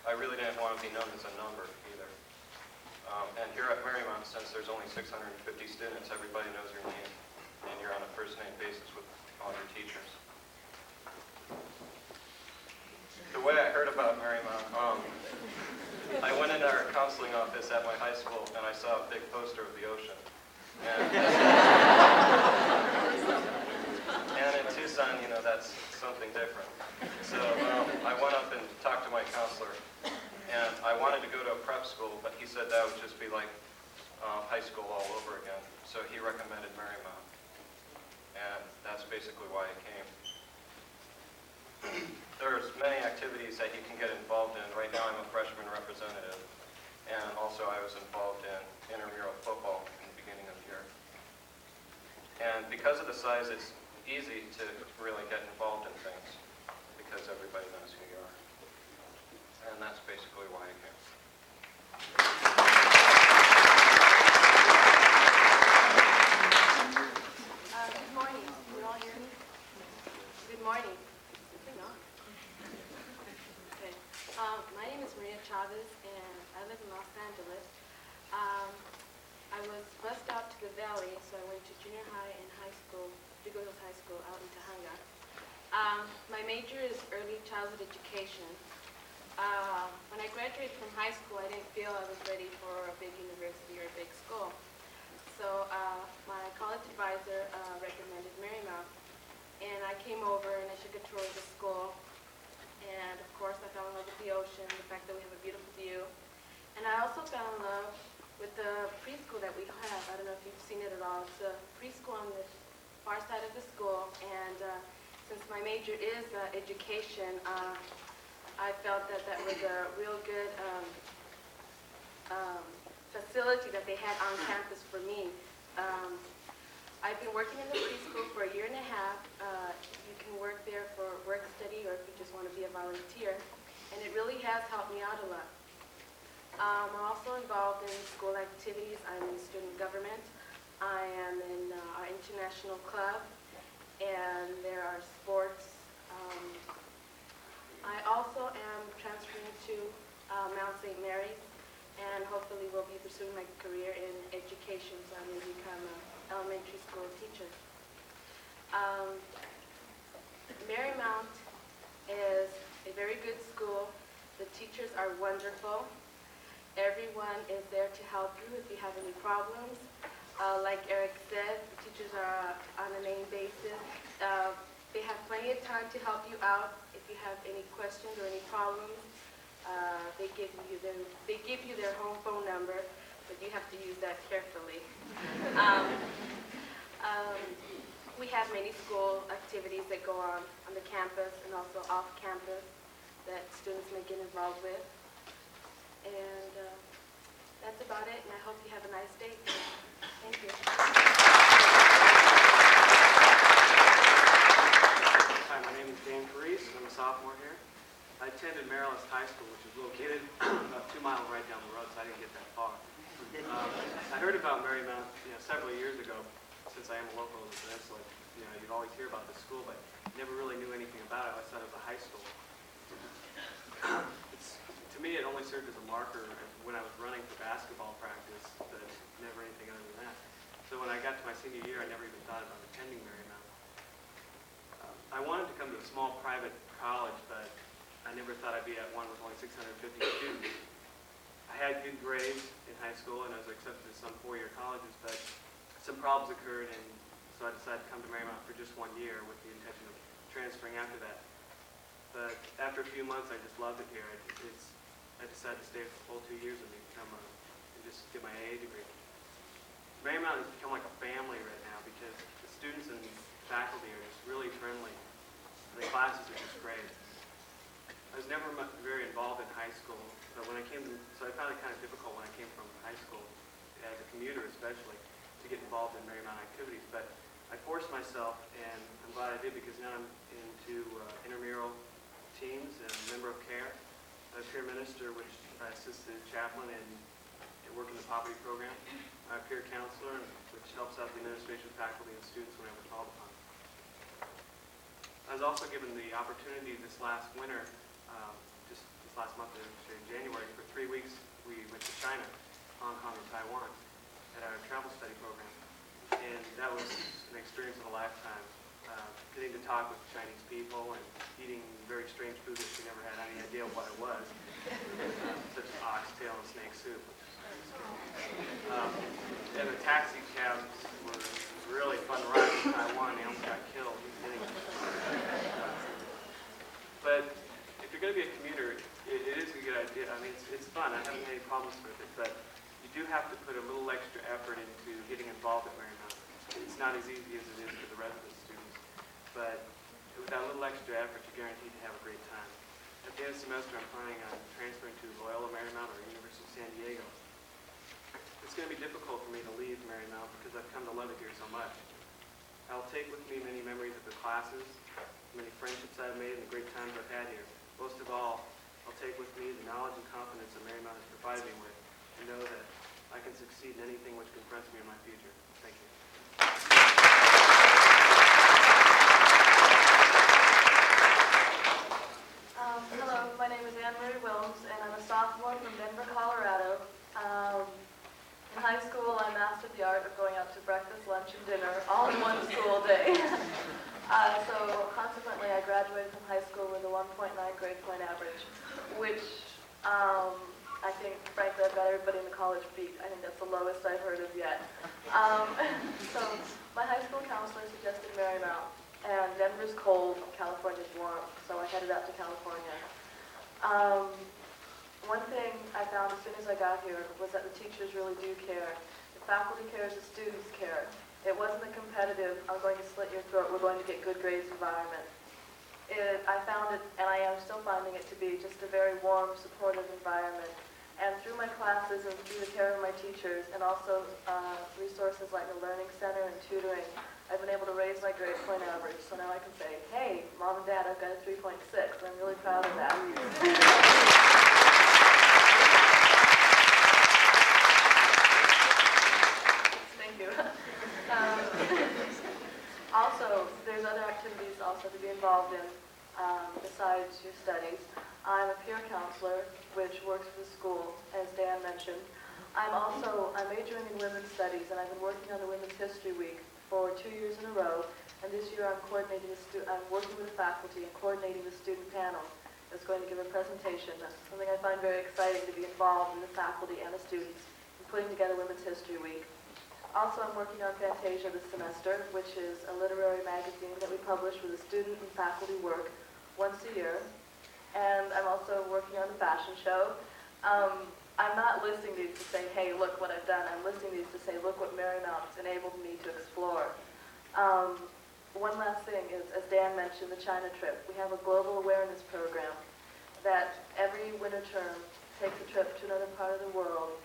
I really didn't want to be known as a number either. And here at Marymount, since there's only 650 students, everybody knows your name, and you're on a first-name basis with all your teachers. The way I heard about Marymount, I went into our counseling office at my high school, and I saw a big poster of the ocean. And in Tucson, you know, that's something different. So I went up and talked to my counselor, and I wanted to go to a prep school, but he said that would just be like high school all over again. So he recommended Marymount, and that's basically why I came. There's many activities that you can get involved in. Right now I'm a freshman representative, and also I was involved in intramural football in the beginning of the year. And because of the size, it's easy to really get involved in things because everybody knows who you are. And that's basically why I came. Good morning. Can you all hear me? Good morning. No? Okay. My name is Maria Chavez, and I live in Los Angeles. I was bused out to the Valley, so I went to junior high and high school, Digos High School out in Tahanga. My major is early childhood education. When I graduated from high school, I didn't feel I was ready for a big university or a big school. So my college advisor recommended Marymount, and I came over and I took a tour of the school, and of course I fell in love with the ocean, the fact that we have a beautiful view, and I also fell in love with the preschool that we have. I don't know if you've seen it at all. It's a preschool on the far side of the school, and since my major is education, I felt that that was a real good facility that they had on campus for me. I've been working in the preschool for a year and a half. You can work there for work study or if you just want to be a volunteer, and it really has helped me out a lot. I'm also involved in school activities. I'm in student government. I am in our international club, and there are sports. I also am transferring to Mount St. Mary's, and hopefully will be pursuing my career in education, so I'm going to become an elementary school teacher. Marymount is a very good school. The teachers are wonderful. Everyone is there to help you if you have any problems. Like Eric said, the teachers are on a name basis. They have plenty of time to help you out if you have any questions or any problems. They give you their home phone number, but you have to use that carefully. We have many school activities that go on the campus and also off campus that students may get involved with. And that's about it, and I hope you have a nice day. Thank you. Hi, my name is Dan Carice, and I'm a sophomore here. I attended Maryland High School, which is located about 2 miles right down the road, so I didn't get that far. I heard about Marymount several years ago, since I am a local in the peninsula. You'd always hear about this school, but never really knew anything about it. I always thought it was a high school. To me, it only served as a marker when I was running for basketball practice, but never anything other than that. So when I got to my senior year, I never even thought about attending Marymount. I wanted to come to a small private college, but I never thought I'd be at one with only 650 students. I had good grades in high school, and I was accepted to some four-year colleges, but some problems occurred, and so I decided to come to Marymount for just 1 year with the intention of transferring after that. But after a few months, I just loved it here. I decided to stay for the full 2 years and just get my AA degree. Marymount has become like a family right now because the students and faculty are just really friendly. The classes are just great. I was never very involved in high school, but when I came to, so I found it kind of difficult when I came from high school, as a commuter especially, to get involved in Marymount activities. But I forced myself, and I'm glad I did because now I'm into intramural teams and a member of CARE. I'm a peer minister, which I assist the chaplain and work in the poverty program. I'm a peer counselor, which helps out the administration, faculty, and students whenever called upon. I was also given the opportunity this last winter, just this last month, in January, for 3 weeks, we went to China, Hong Kong, and Taiwan at our travel study program. And that was an experience of a lifetime. Getting to talk with Chinese people and eating very strange food that we never had any idea what it was, such as oxtail and snake soup. And the taxi cabs were really fun rides in Taiwan. They almost got killed. But if you're going to be a commuter, it is a good idea. I mean, it's fun. I haven't had any problems with it, but you do have to put a little extra effort into getting involved at Marymount. It's not as easy as it is for the rest of the students. But without a little extra effort, you're guaranteed to have a great time. At the end of the semester, I'm planning on transferring to Loyola Marymount or University of San Diego. It's going to be difficult for me to leave Marymount because I've come to love it here so much. I'll take with me many memories of the classes, many friendships I've made, and the great times I've had here. Most of all, I'll take with me the knowledge and confidence that Marymount has provided me with, and know that I can succeed in anything which confronts me in my future. Thank you. Hello, my name is Anne-Marie Wilms, and I'm a sophomore from Denver, Colorado. In high school, I mastered the art of going out to breakfast, lunch, and dinner all in one school day. So consequently, I graduated from high school with a 1.9 grade point average, which I think, frankly, I've got everybody in the college beat. I think that's the lowest I've heard of yet. So my high school counselor suggested Marymount, and Denver's cold, California's warm, so I headed out to California. One thing I found as soon as I got here was that the teachers really do care. The faculty cares, the students care. It wasn't a competitive, I'm going to slit your throat, we're going to get good grades environment. I found it, and I am still finding it to be, just a very warm, supportive environment. And through my classes and through the care of my teachers, and also resources like the Learning Center and tutoring, I've been able to raise my grade point average. So now I can say, hey, Mom and Dad, I've got a 3.6. I'm really proud of that. Thank you. Also, there's other activities also to be involved in besides your studies. I'm a peer counselor, which works for the school, as Dan mentioned. I'm majoring in women's studies, and I've been working on the Women's History Week for 2 years in a row. And this year, I'm working with the faculty and coordinating the student panel that's going to give a presentation. That's something I find very exciting, to be involved in the faculty and the students in putting together Women's History Week. Also, I'm working on Fantasia this semester, which is a literary magazine that we publish with the student and faculty work once a year. And I'm also working on the fashion show. I'm not listing these to say, hey, look what I've done. I'm listing these to say, look what Marymount has enabled me to explore. One last thing is, as Dan mentioned, the China trip. We have a global awareness program that every winter term takes a trip to another part of the world.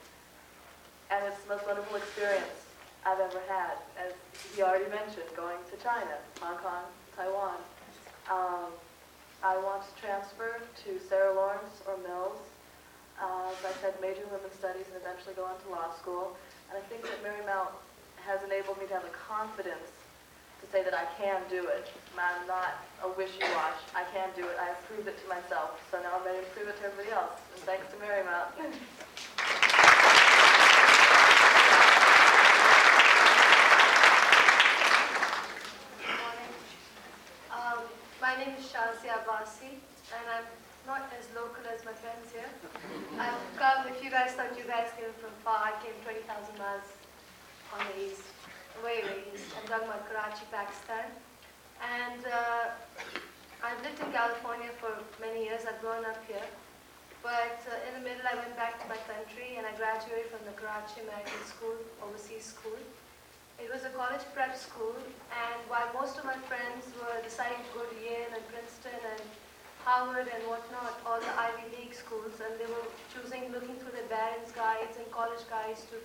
And it's the most wonderful experience I've ever had. As he already mentioned, going to China, Hong Kong, Taiwan. I want to transfer to Sarah Lawrence or Mills. As I said, major in women's studies and eventually go on to law school. And I think that Marymount has enabled me to have a confidence to say that I can do it. I'm not a wishy-wash. I can do it. I have proved it to myself. So now I'm ready to prove it to everybody else. And thanks to Marymount. My name is Shazia Abbasi, and I'm not as local as my friends here. I've come, if you guys thought you guys came from far, I came 20,000 miles on the east, way east. I'm talking about Karachi, Pakistan. And I've lived in California for many years. I've grown up here. But in the middle, I went back to my country, and I graduated from the Karachi American School, overseas school. It was a college prep school, and while most of my friends were deciding to go to Yale and Princeton and Harvard and whatnot, all the Ivy League schools, and they were looking through their Barron's guides and college guides to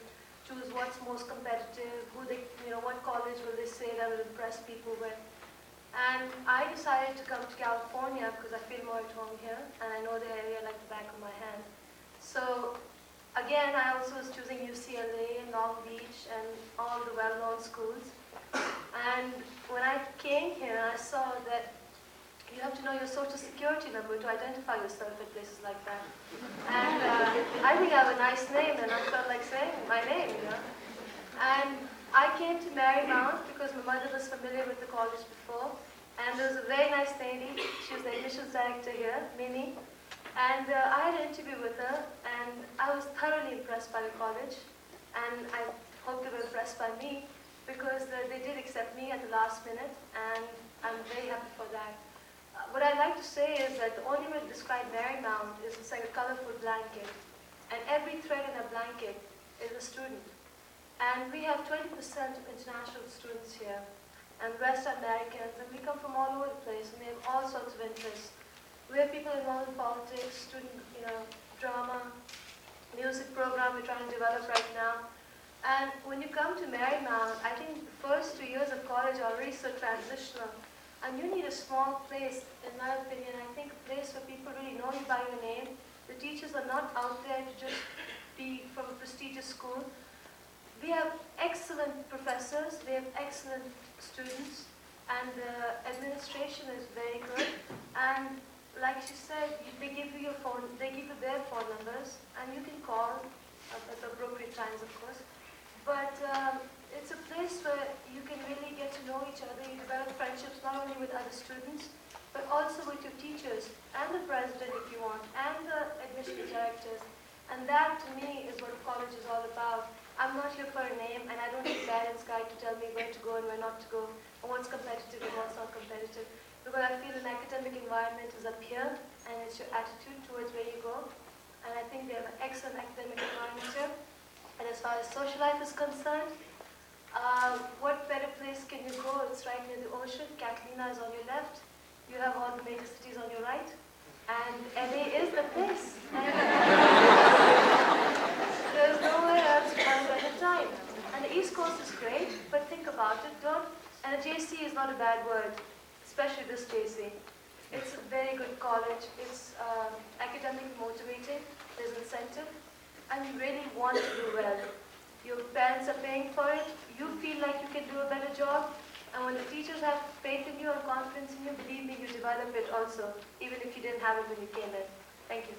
choose what's most competitive, what college will they say that will impress people with. And I decided to come to California because I feel more at home here, and I know the area like the back of my hand. So again, I also was choosing UCLA and Long Beach and all the well-known schools. And when I came here, I saw that you have to know your social security number to identify yourself at places like that. And I think I have a nice name, and I felt like saying my name, And I came to Marymount because my mother was familiar with the college before. And there was a very nice lady. She was the admissions director here, Mimi. And I had an interview with her, and I was thoroughly impressed by the college, and I hope they were impressed by me, because they did accept me at the last minute, and I'm very happy for that. What I'd like to say is that the only way to describe Marymount is it's like a colorful blanket, and every thread in a blanket is a student. And we have 20% of international students here, and West Americans, and we come from all over the place, and we have all sorts of interests. We have people involved in politics, student, drama, music program we're trying to develop right now. And when you come to Marymount, I think the first 2 years of college are already so transitional. And you need a small place, in my opinion. I think a place where people really know you by your name. The teachers are not out there to just be from a prestigious school. We have excellent professors, we have excellent students, and the administration is very good. And like she said, they give you their phone numbers, and you can call at the appropriate times, of course. But it's a place where you can really get to know each other. You develop friendships not only with other students, but also with your teachers, and the president if you want, and the admission directors. And that, to me, is what college is all about. I'm not here for a name, and I don't need a guidance guide to tell me where to go and where not to go, and what's competitive and what's not competitive. Because I feel an academic environment is up here, and it's your attitude towards where you go. And I think we have an excellent academic environment here. And as far as social life is concerned, what better place can you go? It's right near the ocean. Catalina is on your left. You have all the major cities on your right. And LA is the place. There's nowhere else to have a better time. And the East Coast is great, but think about it. And a JC is not a bad word, especially this JC. It's a very good college. It's academically motivating. There's incentive. And you really want to do well. Your parents are paying for it. You feel like you can do a better job. And when the teachers have faith in you and confidence in you, believe me, you develop it also, even if you didn't have it when you came in. Thank you.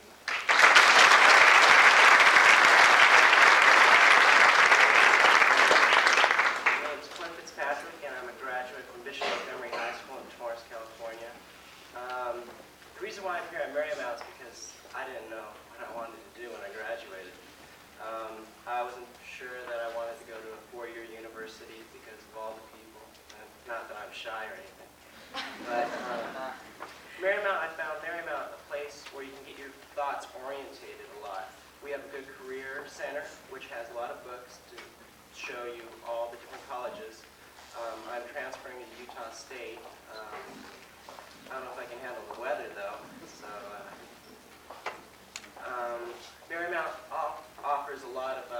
My name is Clint Fitzpatrick, and I'm a graduate from Bishop Montgomery High School in Torrance, California. The reason why I'm here at Marymount is because I didn't know what I wanted to do when I graduated. I wasn't sure that I wanted to go to a four-year university because of all the people. Not that I'm shy or anything. But Marymount, I found Marymount a place where you can get your thoughts orientated a lot. We have a good career center, which has a lot of books to show you all the different colleges. I'm transferring to Utah State. I don't know if I can handle the weather, though. So Marymount offers a lot of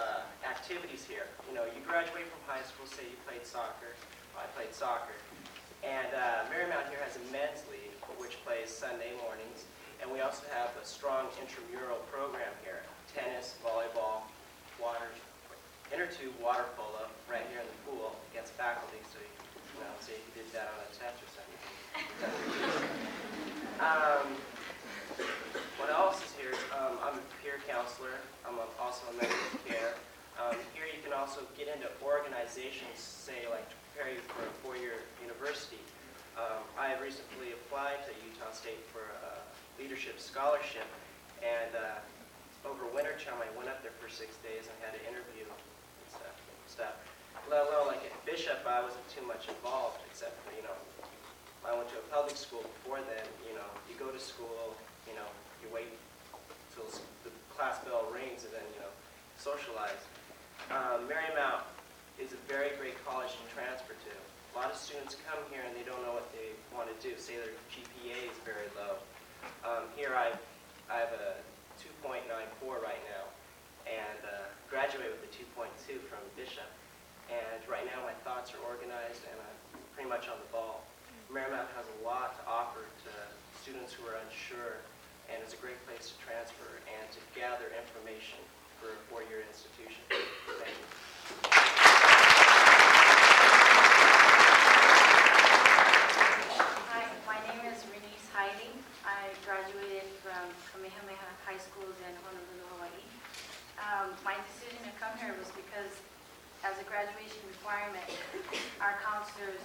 activities here. You know, you graduate from high school, say you played soccer. Well, I played soccer. And Marymount here has a men's league, which plays Sunday mornings. And we also have a strong intramural program here. Tennis, volleyball, inner tube water polo right here in the pool against faculty. So you know, say you did that on a test or something. What else is here? I'm a peer counselor. I'm also a member of care. Here you can also get into organizations, say like to prepare you for a four-year university. I recently applied to Utah State for a leadership scholarship, and over winter time I went up there for 6 days and had an interview and stuff. Let alone like at Bishop, I wasn't too much involved, except for, you know, I went to a public school before then. You know, you go to school, you know, you wait till the class bell rings and then, you know, socialize. Marymount is a very great college to transfer to. A lot of students come here and they don't know what they want to do. Say their GPA is very low. Here I have a 2.94 right now, and graduated with a 2.2 from Bishop. And right now my thoughts are organized and I'm pretty much on the ball. Marymount has a lot to offer to students who are unsure, and it's a great place to transfer and to gather information for a four-year institution. Thank you. Hi, my name is Renise Heidi. I graduated from Kamehameha High School in Honolulu, Hawaii. My decision to come here was because as a graduation requirement, our counselors,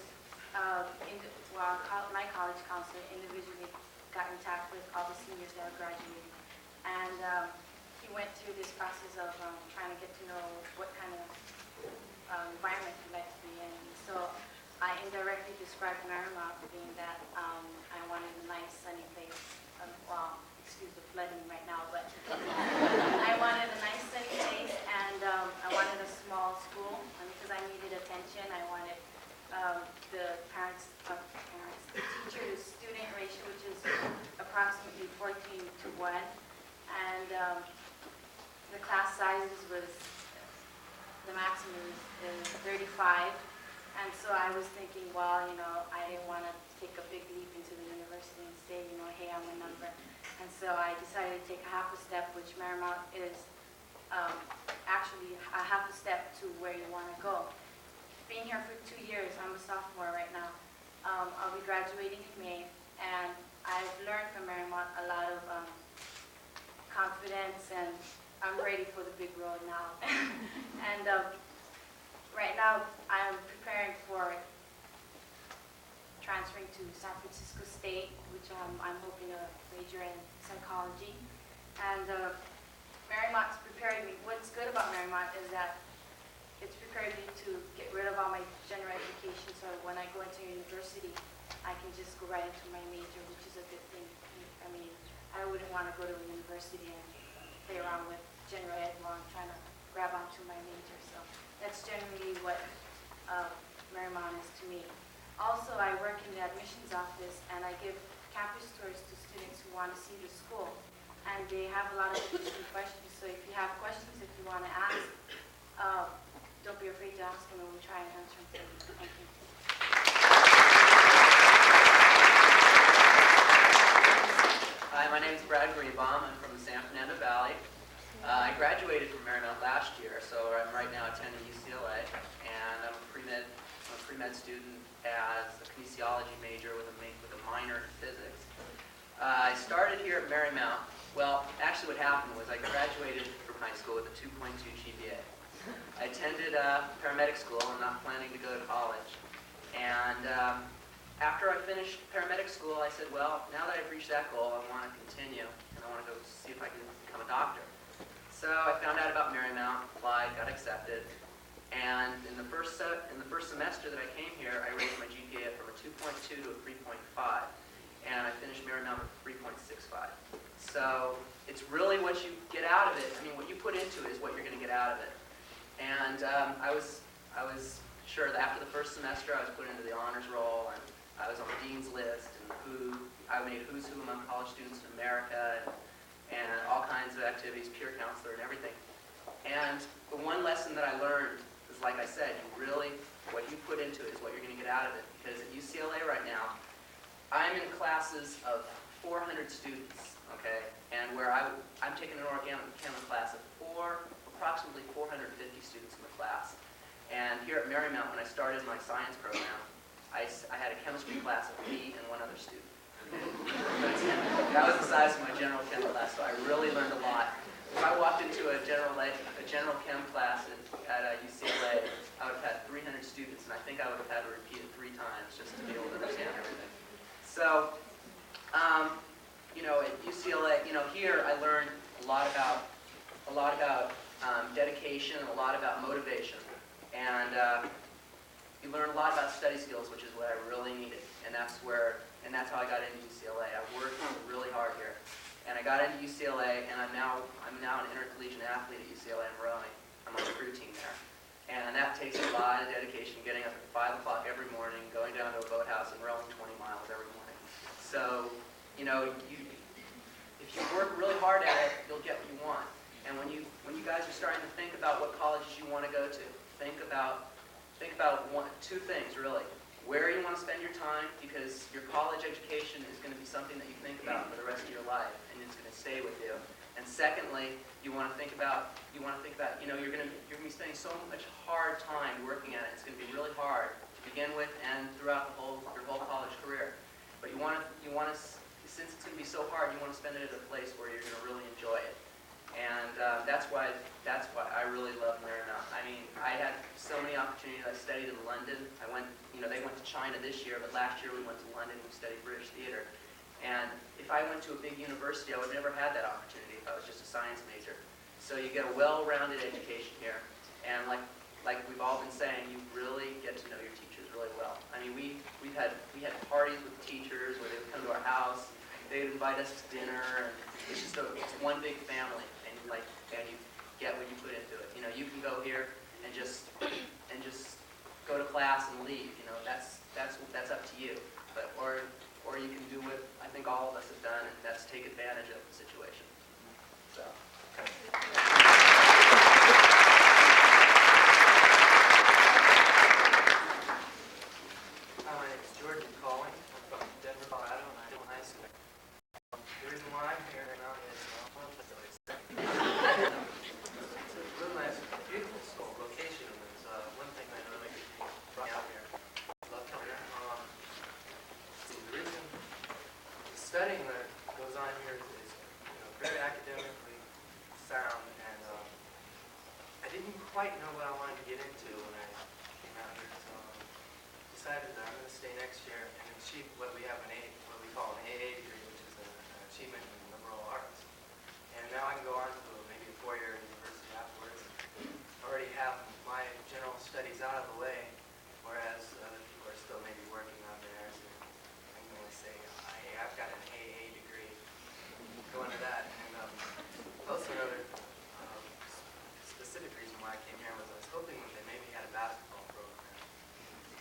my college counselor individually got in touch with all the seniors that were graduating. And he went through this process of trying to get to know what kind of environment he'd like to be in. So I indirectly described Marymount being that I wanted a nice sunny place. Well, excuse the flooding right now, but I wanted a nice sunny place, and I wanted a small school because I needed attention. I wanted the one, and the class sizes was, the maximum is 35, and so I was thinking, well, I didn't want to take a big leap into the university and say, hey, I'm a number. And so I decided to take a half a step, which Marymount is actually a half a step to where you want to go. Being here for 2 years, I'm a sophomore right now. I'll be graduating in May, and I've learned from Marymount a lot of confidence, and I'm ready for the big road now. And right now, I'm preparing for transferring to San Francisco State, which I'm hoping to major in psychology. And Marymount's preparing me. What's good about Marymount is that it's prepared me to get rid of all my general education, so when I go into university, I can just go right into my major, which is a good thing. I mean, I wouldn't want to go to a university and play around with general ed while I'm trying to grab onto my major. So that's generally what Marymount is to me. Also, I work in the admissions office, and I give campus tours to students who want to see the school. And they have a lot of interesting questions, so if you have questions, if you want to ask, don't be afraid to ask them, and we'll try and answer them for you. Thank you. Hi, my name is Brad Greenbaum. I'm from the San Fernando Valley. I graduated from Marymount last year, so I'm right now attending UCLA, and I'm a pre-med student as a kinesiology major with a minor in physics. I started here at Marymount. Well, actually what happened was I graduated from high school with a 2.2 GPA. I attended paramedic school. I'm not planning to go to college. And after I finished paramedic school, I said, well, now that I've reached that goal, I want to continue, and I want to go see if I can become a doctor. So I found out about Marymount, applied, got accepted, and in the first semester that I came here, I raised my GPA from a 2.2 to a 3.5, and I finished Marymount with 3.65. So it's really what you get out of it. I mean, what you put into it is what you're going to get out of it. And I was sure that after the first semester, I was put into the honors roll, and I was on the dean's list, and I made who's who among college students in America, and all kinds of activities, peer counselor and everything. And the one lesson that I learned is, like I said, what you put into it is what you're going to get out of it. Because at UCLA right now, I'm in classes of 400 students, okay? And where I'm taking an organic chem class of approximately 450 students in the class. And here at Marymount, when I started my science program, I had a chemistry class of me and one other student. That was the size of my general chem class, so I really learned a lot. If I walked into a general chem class at UCLA, I would have had 300 students, and I think I would have had to repeat it 3 times just to be able to understand everything. So, at UCLA, here I learned a lot about dedication and a lot about motivation, and you learn a lot about study skills, which is what I really needed, and that's how I got into UCLA. I worked really hard here, and I got into UCLA, and I'm now an intercollegiate athlete at UCLA in rowing. I'm on the crew team there, and that takes a lot of dedication, getting up at 5 o'clock every morning, going down to a boathouse and rowing 20 miles every morning. So, if you work really hard at it, you'll get what you want. And when you guys are starting to think about what colleges you want to go to, think about 2 things really. Where you want to spend your time, because your college education is going to be something that you think about for the rest of your life, and it's going to stay with you. And secondly, you're going to be spending so much hard time working at it. It's going to be really hard to begin with and throughout your whole college career. But you want to, since it's going to be so hard, you want to spend it at a place where you're going to really enjoy it. And that's why I really love Marymount. I mean, I had so many opportunities. I studied in London. They went to China this year, but last year we went to London. We studied British theater. And if I went to a big university, I would never have that opportunity if I was just a science major. So you get a well-rounded education here, and like we've all been saying, you really get to know your teachers really well. I mean, we had parties with teachers where they would come to our house. They would invite us to dinner, and it's one big family. And you get what you put into it. You can go here and just go to class and leave. That's up to you. But or you can do what I think all of us have done, and that's take advantage of the situation. My name is Jordan Calling. I'm from Denver, Colorado, and I'm in high school. The reason why I'm here right now is it's a really nice, beautiful school. Location is one thing that really brought me out here. I love coming here. The reason the studying that goes on here is very academically sound, and I didn't quite know what I wanted to get into when I came out here, so decided that I'm going to stay next year and achieve what we call an AA degree, which is an achievement in liberal arts. And now I can go on to maybe a four-year university afterwards. I already have my general studies out of the way, whereas other people are still maybe working on theirs. And I can only say, hey, I've got an AA degree. Go into that. And also another specific reason why I came here was I was hoping that they maybe had a basketball program.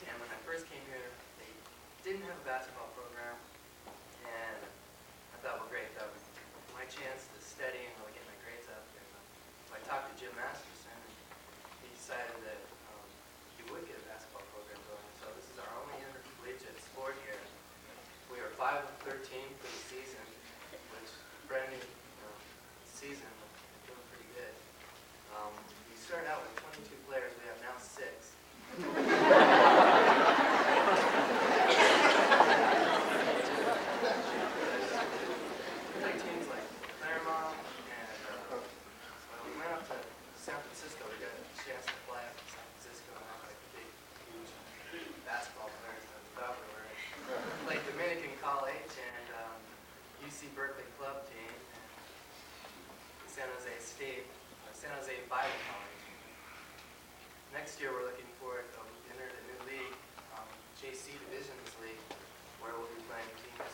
And when I first came here, they didn't have a basketball program, and I thought, well, great, that was my chance to study and really get my grades up. And so I talked to Jim Masterson, and he decided that he would get a basketball program going. So this is our only intercollegiate sport here. We are 5-13 for the season, which is a brand new season. We're doing pretty good. We started out with 22 players. We have now 6. Teams like Marymount, and we went up to San Francisco. We got a chance to fly up to San Francisco and have like big, huge basketball players that we thought we were. We played Dominican College and UC Berkeley club team, and San Jose State, San Jose Bible College. Next year, we're looking forward to enter the new league, JC Divisions League, where we'll be playing teams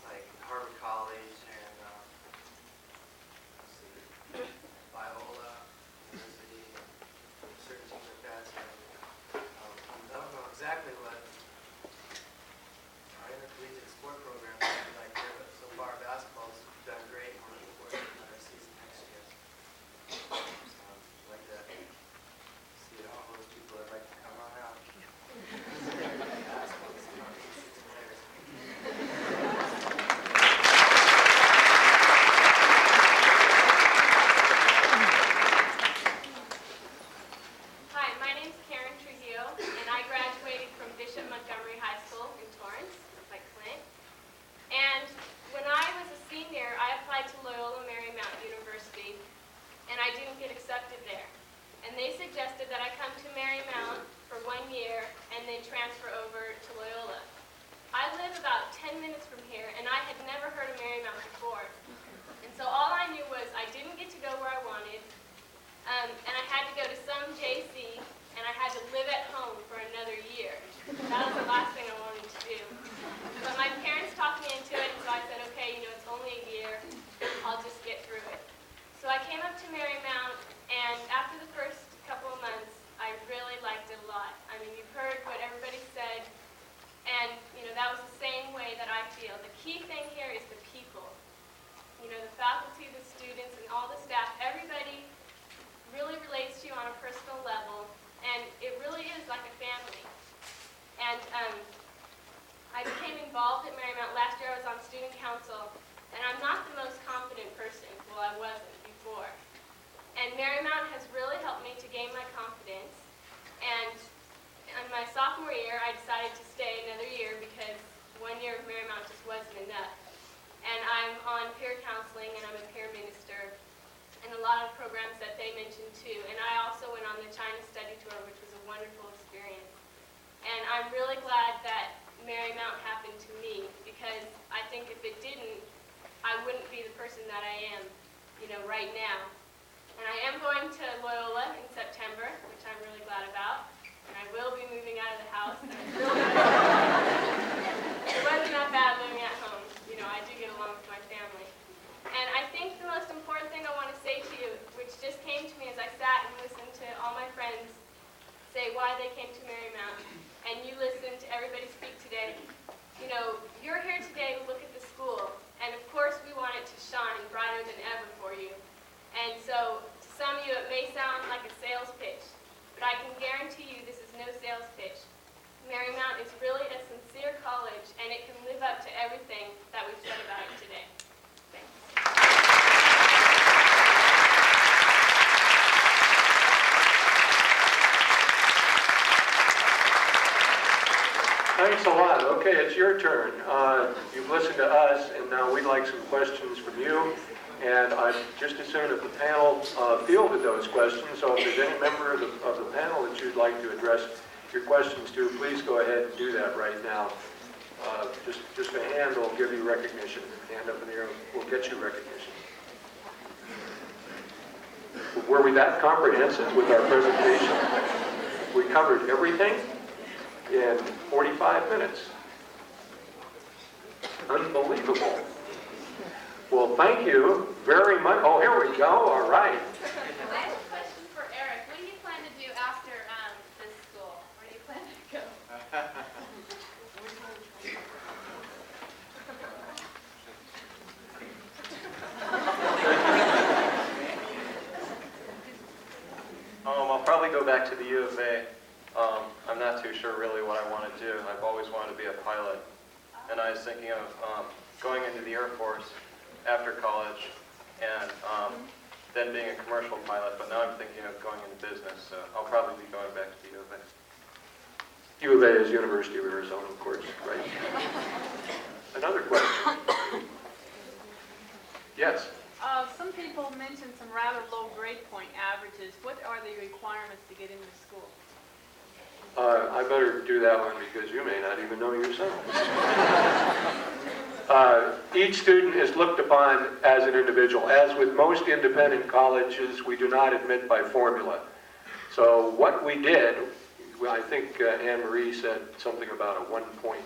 like Harvard College and Biola University, certain teams like that. So I don't know exactly what our intercollegiate sport program is like here, but so far basketball's done great. We're looking forward to another season next year. I'd like to see all those people that like to come on out. Hi, my name's Karen Trujillo, and I graduated from Bishop Montgomery High School in Torrance, like Clint. And when I was a senior, I applied to Loyola Marymount University, and I didn't get accepted there. And they suggested that I come to Marymount for 1 year and then transfer over to Loyola. I live about 10 minutes from here, and I had never heard of Marymount before. And so all I knew was I didn't get to go where I wanted, and I had to go to some JC, and I had to live at home for another year. That was the last thing I wanted to do. But my parents talked me into it, and so I said, okay, it's only a year. I'll just get through it. So I came up to Marymount, and after the first couple of months, I really liked it a lot. I mean, you've heard what everybody said, and, that was the same way that I feel. The key thing here is the people. The faculty, the students, and all the staff, everybody really relates to you on a personal level, and it really is like a family. And I became involved at Marymount. Last year I was on student council, and I'm not the most confident person. Well, I wasn't before. And Marymount has really helped me to gain my confidence. And in my sophomore year, I decided to stay another year because 1 year of Marymount just wasn't enough. And I'm on peer counseling, and I'm a peer minister, and a lot of programs that they mentioned too. And I also went on the China study tour, which was a wonderful experience. And I'm really glad that Marymount happened to me, because I think if it didn't, I wouldn't be the person that I am, right now. And I am going to Loyola in September, which I'm really glad about. And I will be moving out of the house. It wasn't that bad living at home. I do get along with my family. And I think the most important thing I want to say to you, which just came to me as I sat and listened to all my friends say why they came to Marymount, and you listened to everybody speak today. You're here today to look at the school, and of course we want it to shine brighter than ever for you. And so to some of you it may sound like a sales pitch, but I can guarantee you this is no sales pitch. Marymount is really a sincere college, and it can live up to everything that we've said about it today. Thanks. Thanks a lot. Okay, it's your turn. You've listened to us, and now we'd like some questions from you. And I'd just as soon if the panel fielded those questions. So if there's any member of the panel that you'd like to address your questions to, please go ahead and do that right now. Just a hand will give you recognition. Hand up in the air will get you recognition. Were we that comprehensive with our presentation? We covered everything in 45 minutes. Unbelievable. Well, thank you very much. Oh, here we go. All right. I have a question for Eric. What do you plan to do after this school? Where do you plan to go? I'll probably go back to the U of A. I'm not too sure really what I want to do. I've always wanted to be a pilot. And I was thinking of going into the Air Force after college and then being a commercial pilot. But now I'm thinking of going into business. So I'll probably be going back to the U of A. U of A is University of Arizona, of course, right? Another question. Yes? Some people mentioned some rather low grade point averages. What are the requirements to get into school? I better do that one because you may not even know yourself. Each student is looked upon as an individual. As with most independent colleges, we do not admit by formula. So what we did, well, I think Anne-Marie said something about a 1.9,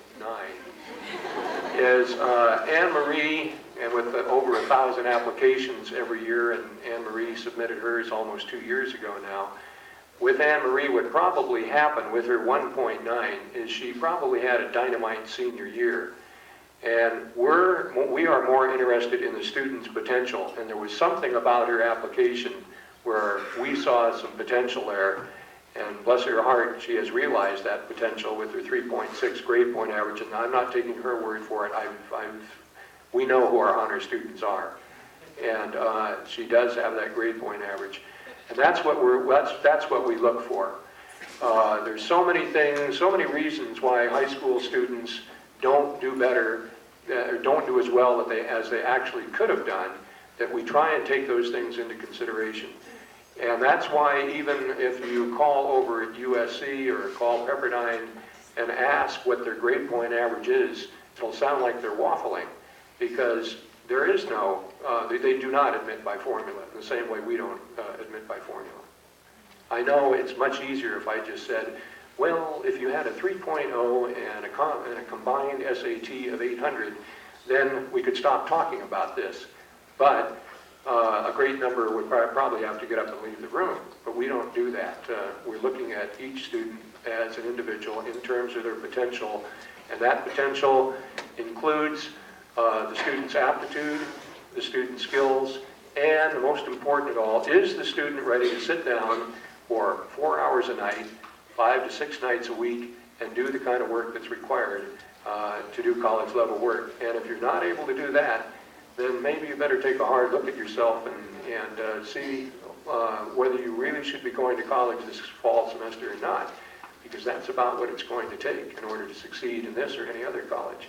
is Anne-Marie, and with over 1,000 applications every year, and Anne-Marie submitted hers almost 2 years ago now, with Anne-Marie, what probably happened with her 1.9 is she probably had a dynamite senior year. And we are more interested in the student's potential. And there was something about her application where we saw some potential there. And bless her heart, she has realized that potential with her 3.6 grade point average. And I'm not taking her word for it. We know who our honor students are. And she does have that grade point average. And that's what we look for. There's so many things, so many reasons why high school students don't do better, or don't do as well as they actually could have done, that we try and take those things into consideration. And that's why even if you call over at USC or call Pepperdine and ask what their grade point average is, it'll sound like they're waffling, because there is no, they do not admit by formula, in the same way we don't admit by formula. I know it's much easier if I just said, well, if you had a 3.0 and a combined SAT of 800, then we could stop talking about this. But a great number would probably have to get up and leave the room. But we don't do that. We're looking at each student as an individual in terms of their potential. And that potential includes the student's aptitude, the student's skills, and the most important of all, is the student ready to sit down for 4 hours a night, 5 to 6 nights a week, and do the kind of work that's required to do college level work. And if you're not able to do that, then maybe you better take a hard look at yourself and see whether you really should be going to college this fall semester or not, because that's about what it's going to take in order to succeed in this or any other college.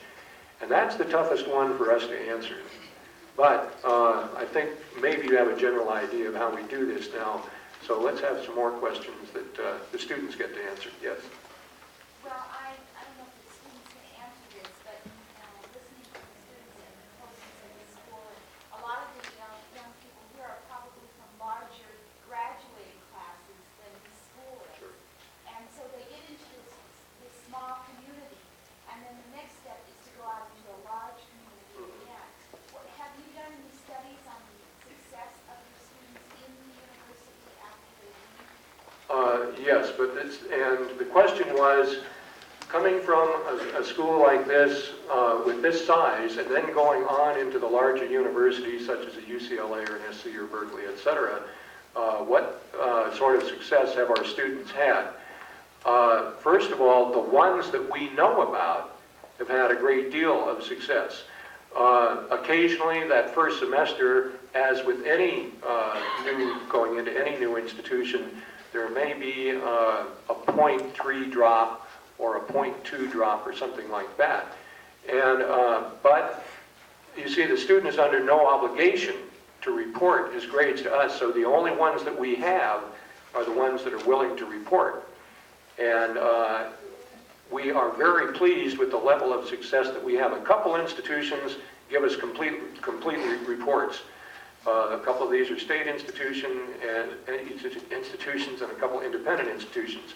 And that's the toughest one for us to answer. But I think maybe you have a general idea of how we do this now. So let's have some more questions that the students get to answer. Yes? Well, I don't know if the students can answer this, but listening to the students and the courses in the school, a lot of the young people here are probably from larger graduating classes than the school is. Sure. And so they get into this small community, and then the next step is to go out into a large community again. Have you done any studies on the success of your students in the university after they leave? Yes, but and the question was, coming from a school like this, with this size, and then going on into the larger universities such as a UCLA or an SC or Berkeley, et cetera, what sort of success have our students had? First of all, the ones that we know about have had a great deal of success. Occasionally, that first semester, as with any going into any new institution, there may be a 0.3 drop or a 0.2 drop or something like that. And, but you see, the student is under no obligation to report his grades to us, so the only ones that we have are the ones that are willing to report. And we are very pleased with the level of success that we have. A couple institutions give us complete reports. A couple of these are state institutions and a couple independent institutions.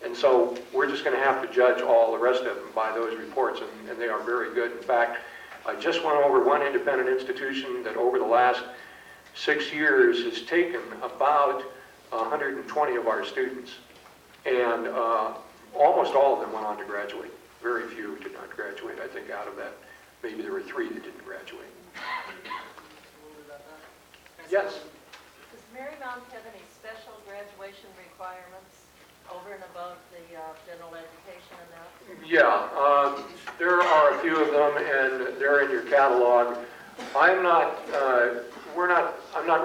And so we're just going to have to judge all the rest of them by those reports, and they are very good. In fact, I just went over one independent institution that over the last 6 years has taken about 120 of our students. And almost all of them went on to graduate. Very few did not graduate. I think out of that, maybe there were 3 that didn't graduate. Yes? Does Marymount have any special graduation requirements over and above the general education and that? Yeah, there are a few of them, and they're in your catalog. I'm not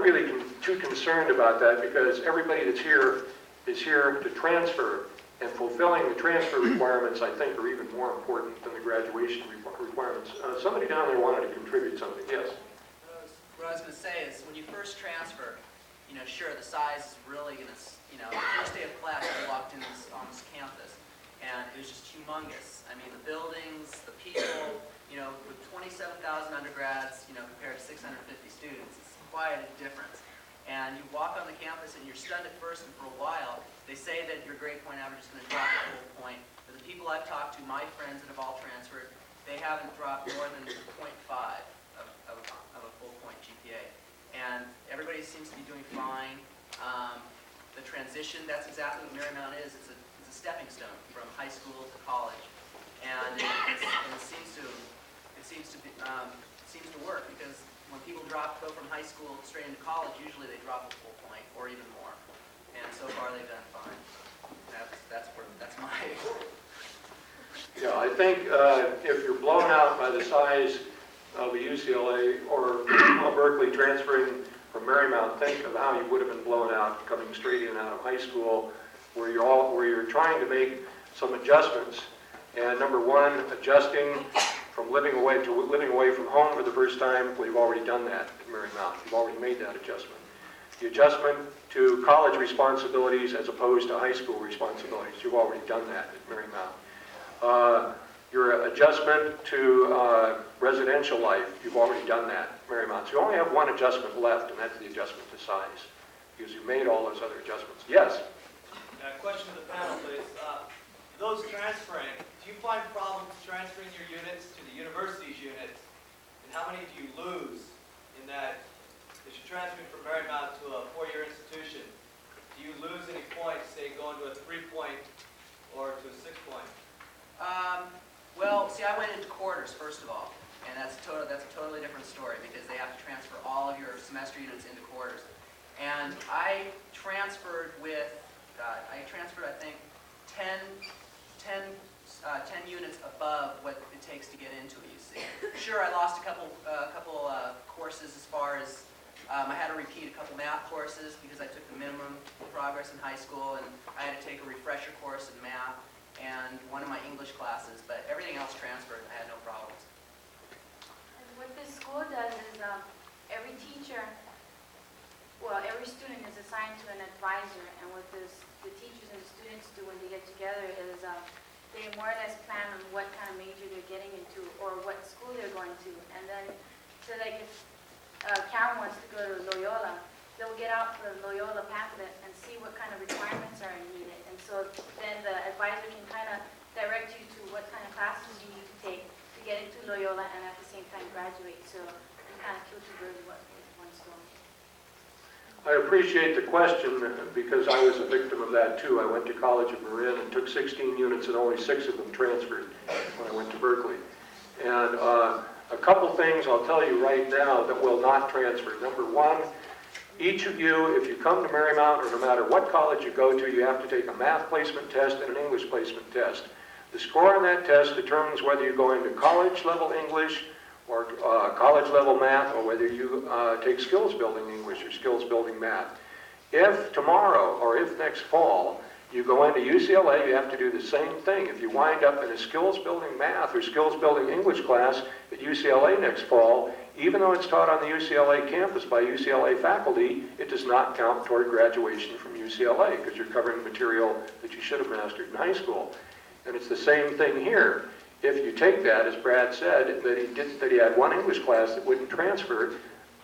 really too concerned about that, because everybody that's here is here to transfer, and fulfilling the transfer requirements, I think, are even more important than the graduation requirements. Somebody down there wanted to contribute something. Yes? What I was going to say is, when you first transfer, sure, the size is really going to, the first day of class, I walked in on this campus, and it was just humongous. I mean, the buildings, the people, with 27,000 undergrads, compared to 650 students, it's quite a difference. And you walk on the campus, and you're stunned at first, and for a while, they say that your grade point average is going to drop a full point. But the people I've talked to, my friends that have all transferred, they haven't dropped more than 0.5 of a full point GPA. And everybody seems to be doing fine. The transition, that's exactly what Marymount is. It's a stepping stone from high school to college. And it seems to work, because when people go from high school straight into college, usually they drop a full point or even more. And so far they've done fine. That's my... Yeah, I think if you're blown out by the size of a UCLA or a Berkeley transferring from Marymount, think of how you would have been blown out coming straight in out of high school, where you're trying to make some adjustments. And number one, adjusting from living away from home for the first time. We've already done that at Marymount. We've already made that adjustment. The adjustment to college responsibilities as opposed to high school responsibilities. You've already done that at Marymount. Your adjustment to residential life, you've already done that at Marymount. So you only have one adjustment left, and that's the adjustment to size, because you made all those other adjustments. Yes? Question to the panel, please. Those transferring, do you find problems transferring your units to the university's units? And how many do you lose in that, as you're transferring from Marymount to a 4-year institution, do you lose any points, say, going to a 3-point or to a 6-point? Well, see, I went into quarters, first of all, and that's a totally different story, because they have to transfer all of your semester units into quarters. And I transferred with, I think, 10 units above what it takes to get into a UC. Sure, I lost a couple courses as far as, I had to repeat a couple math courses because I took the minimum progress in high school, and I had to take a refresher course in math and one of my English classes, but everything else transferred, and I had no problems. And what this school does is every teacher, every student is assigned to an advisor, and what the teachers and the students do when they get together is they more or less plan on what kind of major they're getting into or what school they're going to. And then, so like if Karen wants to go to Loyola, they'll get out the Loyola pamphlet and see what kind of requirements are needed. And so then the advisor can kind of direct you to what kind of classes you need to take to get into Loyola and at the same time graduate. So you kind of kill two birds with one stone. I appreciate the question because I was a victim of that too. I went to college at Marin and took 16 units and only 6 of them transferred when I went to Berkeley. And a couple things I'll tell you right now that will not transfer. Number one, each of you, if you come to Marymount or no matter what college you go to, you have to take a math placement test and an English placement test. The score on that test determines whether you're going to college level English or college level math, or whether you take skills building English or skills building math. If tomorrow or if next fall you go into UCLA, you have to do the same thing. If you wind up in a skills building math or skills building English class at UCLA next fall, even though it's taught on the UCLA campus by UCLA faculty, it does not count toward graduation from UCLA because you're covering material that you should have mastered in high school. And it's the same thing here. If you take that, as Brad said, that he had one English class that wouldn't transfer,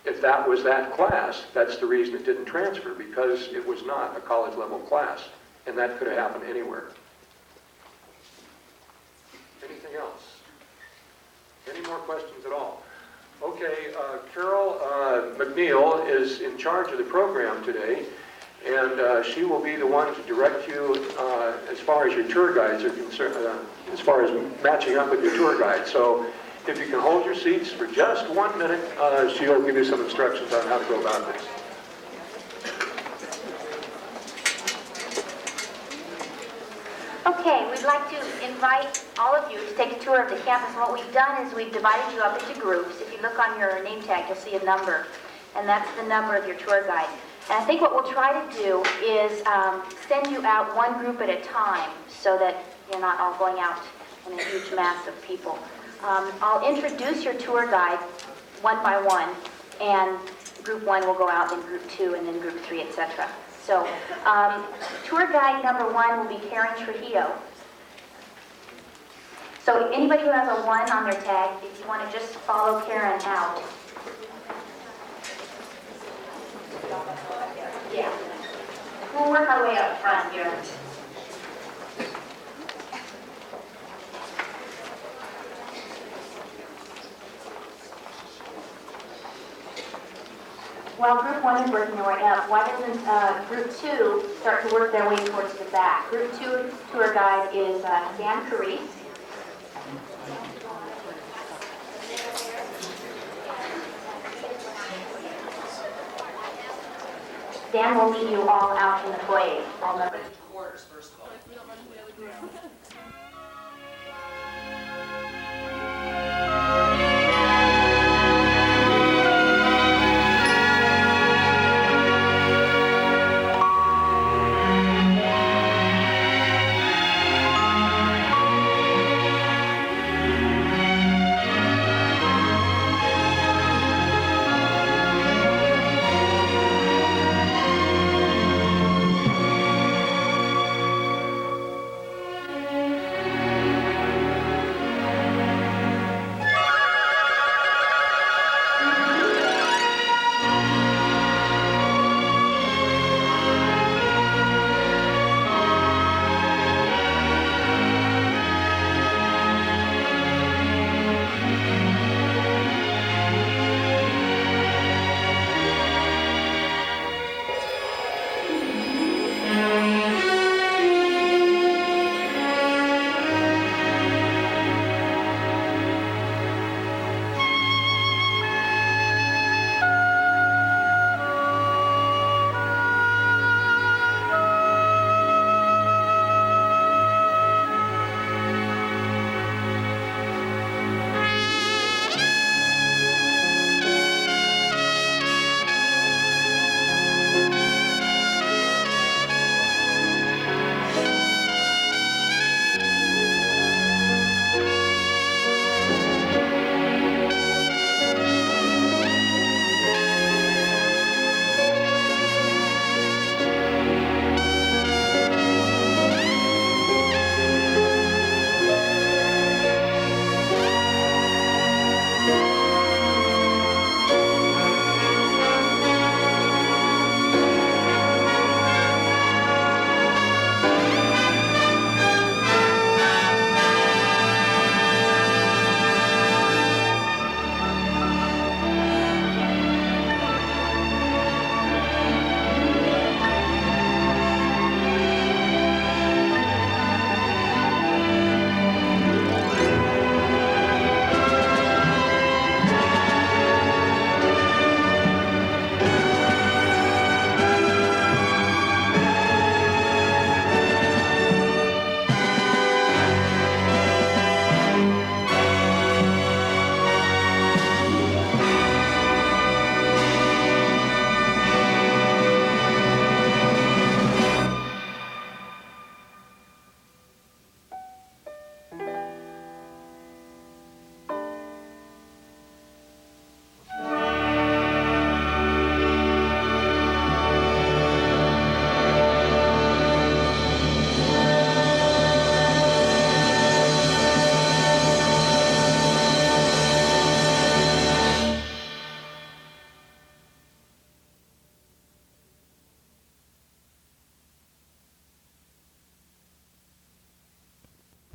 if that was that class, that's the reason it didn't transfer, because it was not a college level class. And that could have happened anywhere. Anything else? Any more questions at all? Okay, Carol McNeil is in charge of the program today, and she will be the one to direct you as far as your tour guides are concerned, as far as matching up with your tour guide. So if you can hold your seats for just 1 minute, she'll give you some instructions on how to go about this. Okay, we'd like to invite all of you to take a tour of the campus. And what we've done is we've divided you up into groups. If you look on your name tag, you'll see a number, and that's the number of your tour guide. And I think what we'll try to do is send you out one group at a time so that you're not all going out in a huge mass of people. I'll introduce your tour guide one by one, and group 1 will go out, then group 2, and then group 3, etc. So, tour guide number 1 will be Karen Trujillo. So anybody who has a 1 on their tag, if you want to just follow Karen out. Yeah. We'll work our way up front here. While group 1 is working their way up, why doesn't group 2 start to work their way towards the back? Group 2 tour guide is Dan Carice. Dan will meet you all out in the foyer. Quarters, first of all.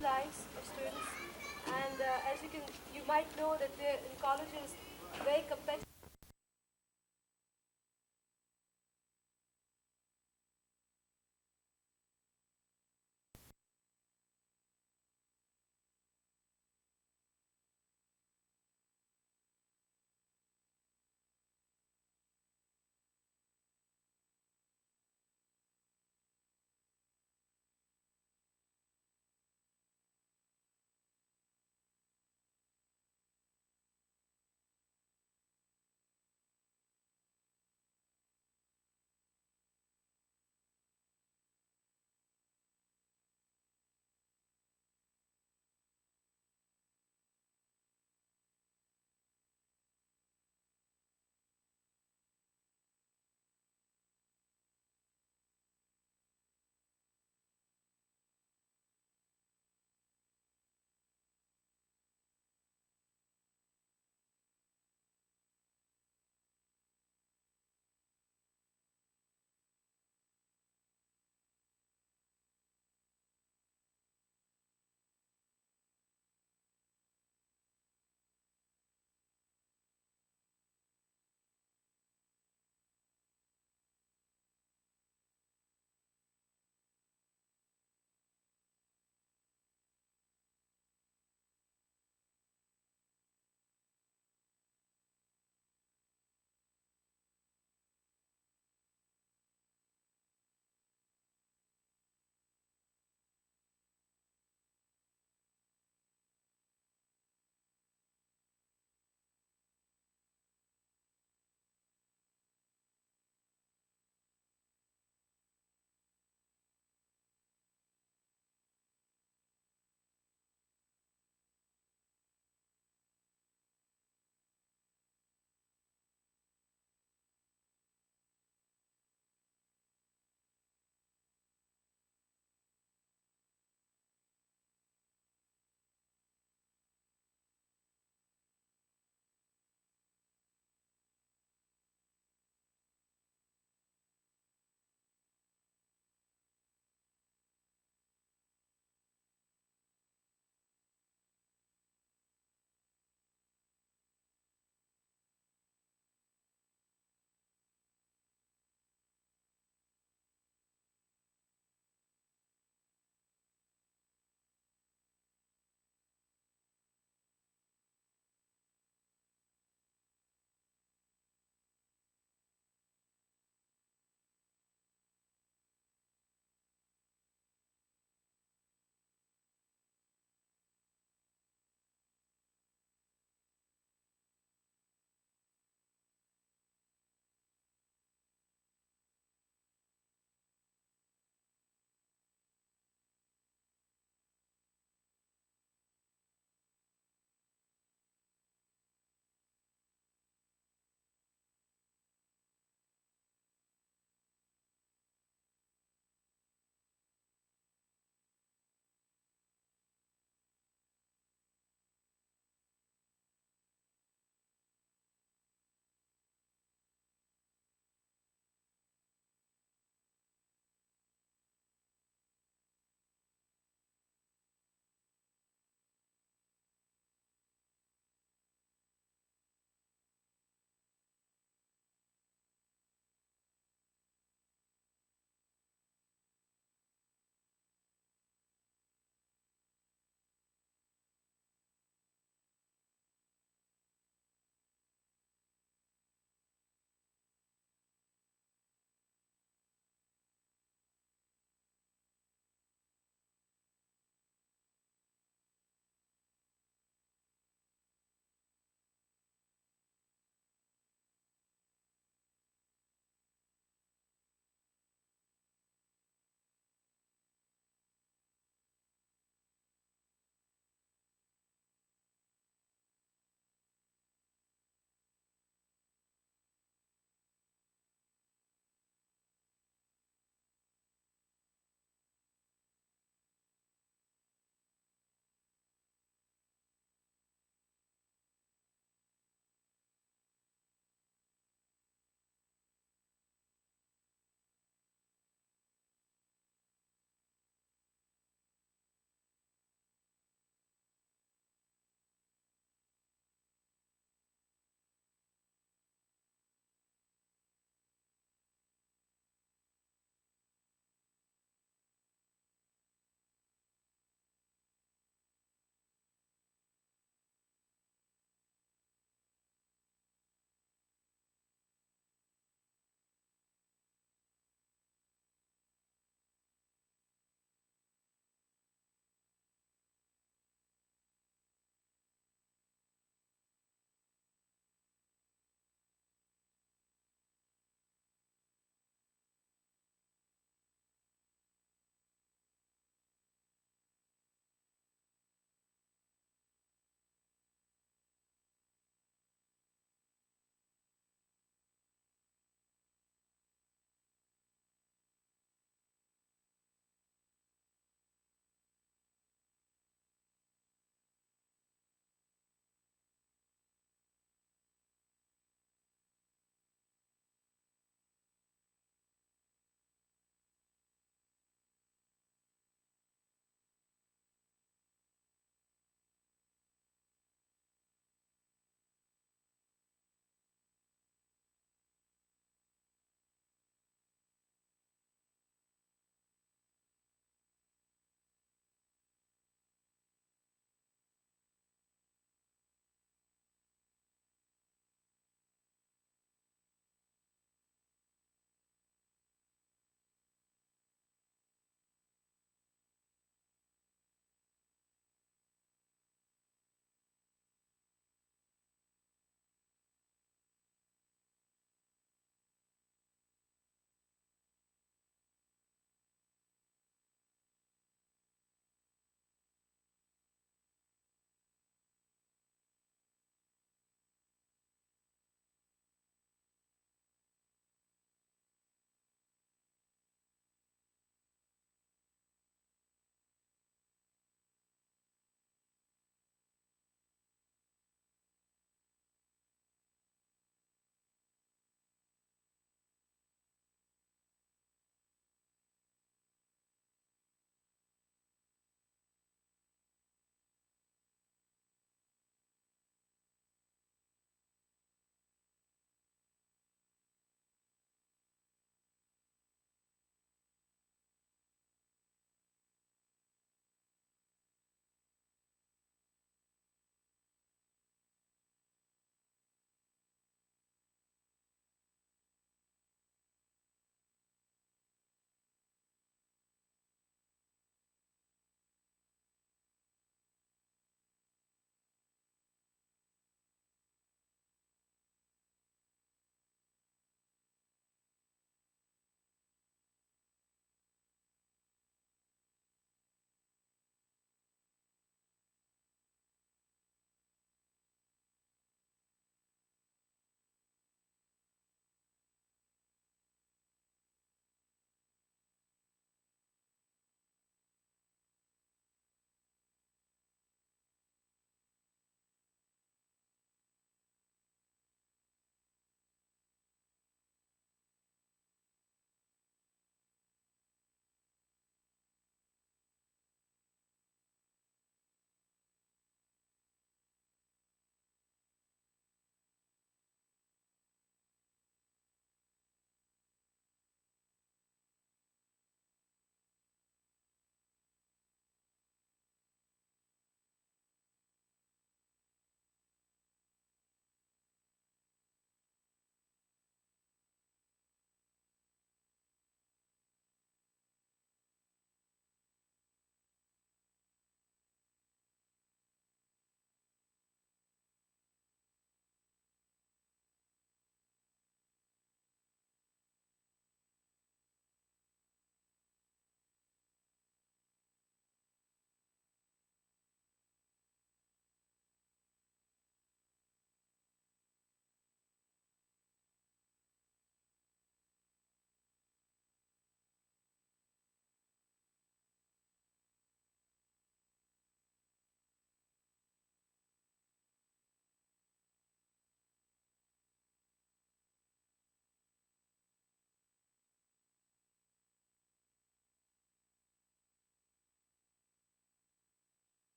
lives of students. And as you might know that in colleges, very competitive.